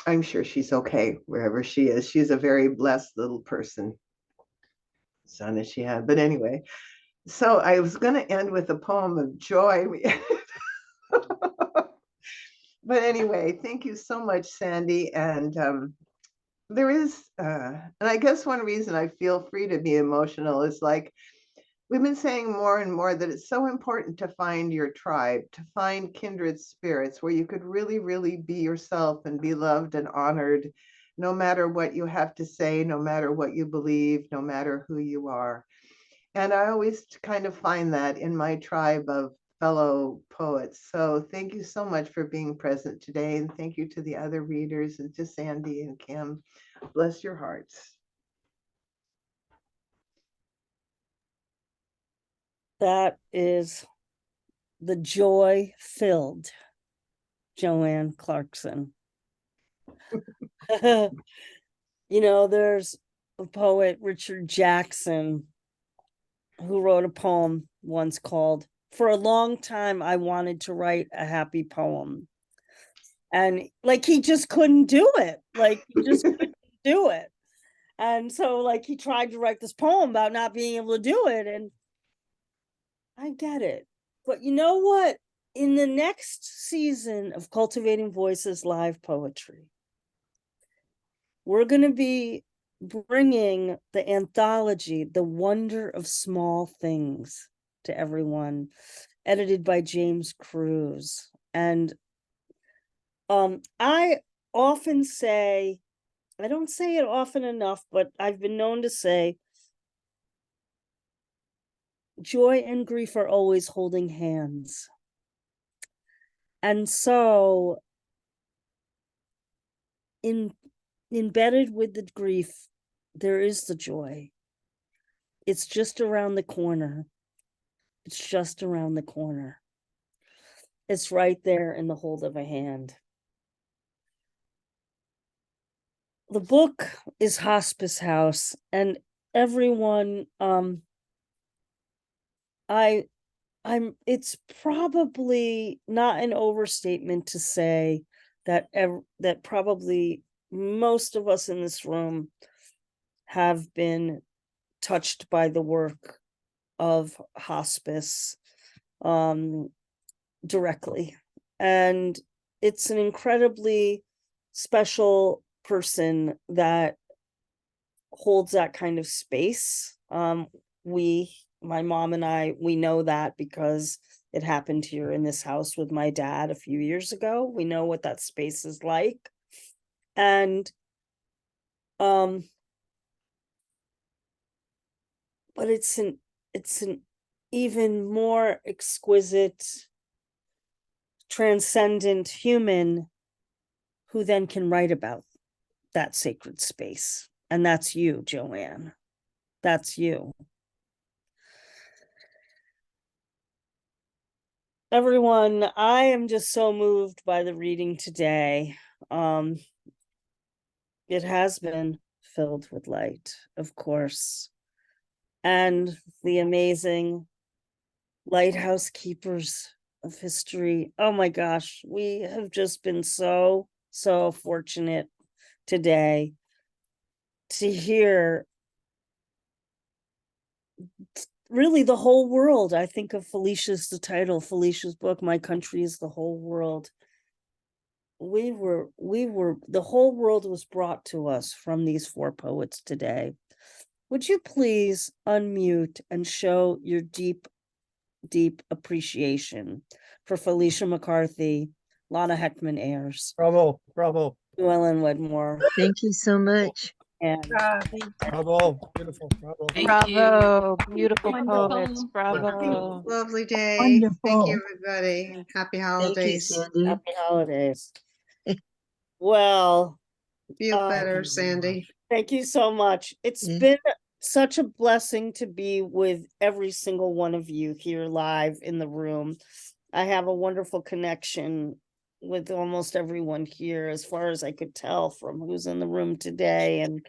I'm sure she's okay wherever she is. She's a very blessed little person, son that she had. But anyway, so I was going to end with a poem of joy. But anyway, thank you so much, Sandy. And there is, and I guess one reason I feel free to be emotional is like, we've been saying more and more that it's so important to find your tribe, to find kindred spirits where you could really, really be yourself and be loved and honored, no matter what you have to say, no matter what you believe, no matter who you are. And I always kind of find that in my tribe of fellow poets. So thank you so much for being present today. And thank you to the other readers and to Sandy and Kim. Bless your hearts. That is the joy-filled Joanne Clarkson. You know, there's a poet, Richard Jackson, who wrote a poem once called, "For a long time, I wanted to write a happy poem." And like, he just couldn't do it. Like, he just couldn't do it. And so like, he tried to write this poem about not being able to do it. And I get it. But you know what? In the next season of Cultivating Voices Live Poetry, we're going to be bringing the anthology, The Wonder of Small Things, to everyone, edited by James Cruz. And I often say, I don't say it often enough, but I've been known to say, joy and grief are always holding hands. And so embedded with the grief, there is the joy. It's just around the corner. It's just around the corner. It's right there in the hold of a hand. The book is Hospice House, and everyone, it's probably not an overstatement to say that that probably most of us in this room have been touched by the work of hospice directly. And it's an incredibly special person that holds that kind of space. My mom and I, we know that because it happened here in this house with my dad a few years ago. We know what that space is like. And but it's an even more exquisite, transcendent human who then can write about that sacred space. And that's you, Joanne. That's you. Everyone, I am just so moved by the reading today. It has been filled with light, of course, and the amazing lighthouse keepers of history. Oh my gosh, we have just been so fortunate today to hear really the whole world. I think of Felicia's, the title, Felicia's book, My Country is the Whole World. We were, the whole world was brought to us from these four poets today. Would you please unmute and show your deep appreciation for Felicia McCarthy, Lana Hechtman Ayers, Bravo, bravo, Suellen Wedmore, Thank you so much. and bravo, beautiful, bravo. Bravo, beautiful Wonderful. poets, bravo. Lovely day. Thank Wonderful. you, everybody. and Happy Thank you, holidays. Sandy. happy holidays. Well, Feel better, Sandy. thank you so much. It's Yeah. been such a blessing to be with every single one of you here live in the room. I have a wonderful connection with almost everyone here, as far as I could tell from who's in the room today. And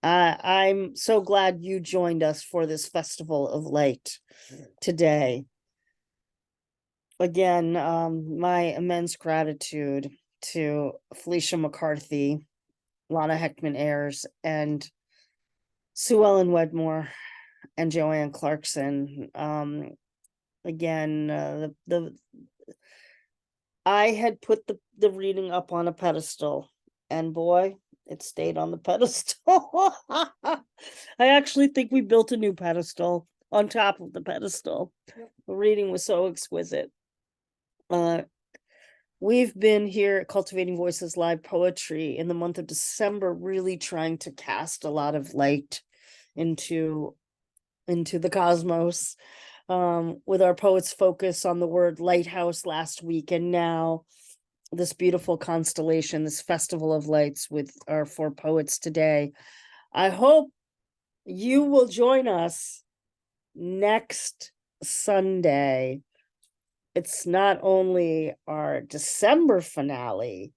I'm so glad you joined us for this Festival of Light today. Again, my immense gratitude to Felicia McCarthy, Lana Hechtman Ayers, and Suellen Wedmore, and Joanne Clarkson. Again, I had put the reading up on a pedestal, and boy, it stayed on the pedestal. I actually think we built a new pedestal on top of the pedestal. The reading was so exquisite. We've been here at Cultivating Voices Live Poetry in the month of December, really trying to cast a lot of light into the cosmos, with our poets' focus on the word lighthouse last week, and now this beautiful constellation, this Festival of Lights with our four poets today. I hope you will join us next Sunday. It's not only our December finale,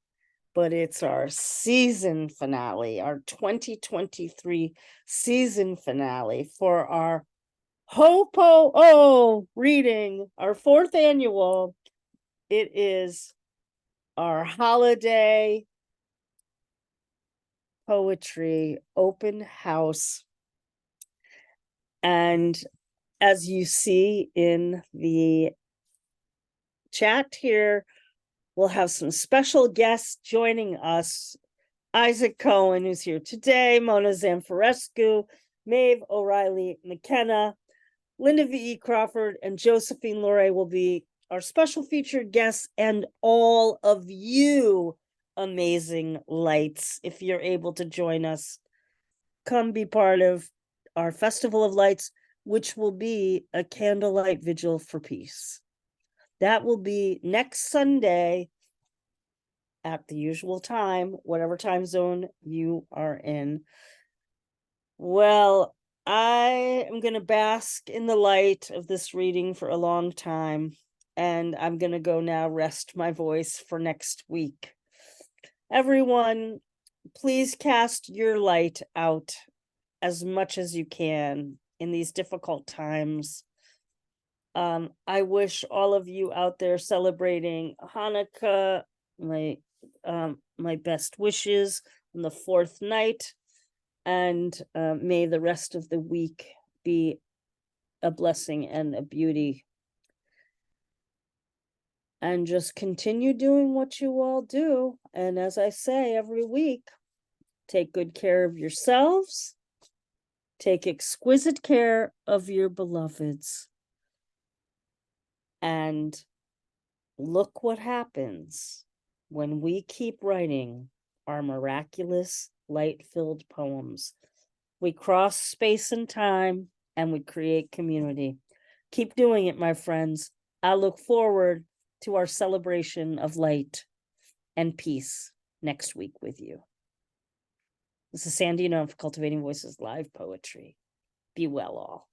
but it's our season finale, our 2023 season finale for our Ho-Po-Oh reading, our fourth annual. It is our holiday poetry open house. And as you see in the chat here, we'll have some special guests joining us. Isaac Cohen, who's here today, Mona Zamfarescu, Maeve O'Reilly McKenna, Linda V.E. Crawford, and Josephine Loray will be our special featured guests, and all of you amazing lights. If you're able to join us, come be part of our Festival of Lights, which will be a candlelight vigil for peace. That will be next Sunday at the usual time, whatever time zone you are in. Well, I am going to bask in the light of this reading for a long time, and I'm going to go now rest my voice for next week. Everyone, please cast your light out as much as you can in these difficult times. I wish all of you out there celebrating Hanukkah my best wishes on the fourth night, and may the rest of the week be a blessing and a beauty. And just continue doing what you all do. And as I say every week, take good care of yourselves. Take exquisite care of your beloveds. And look what happens when we keep writing our miraculous light-filled poems. We cross space and time, and we create community. Keep doing it, my friends. I look forward to our celebration of light and peace next week with you. This is Sandy Yannone for Cultivating Voices Live Poetry. Be well, all.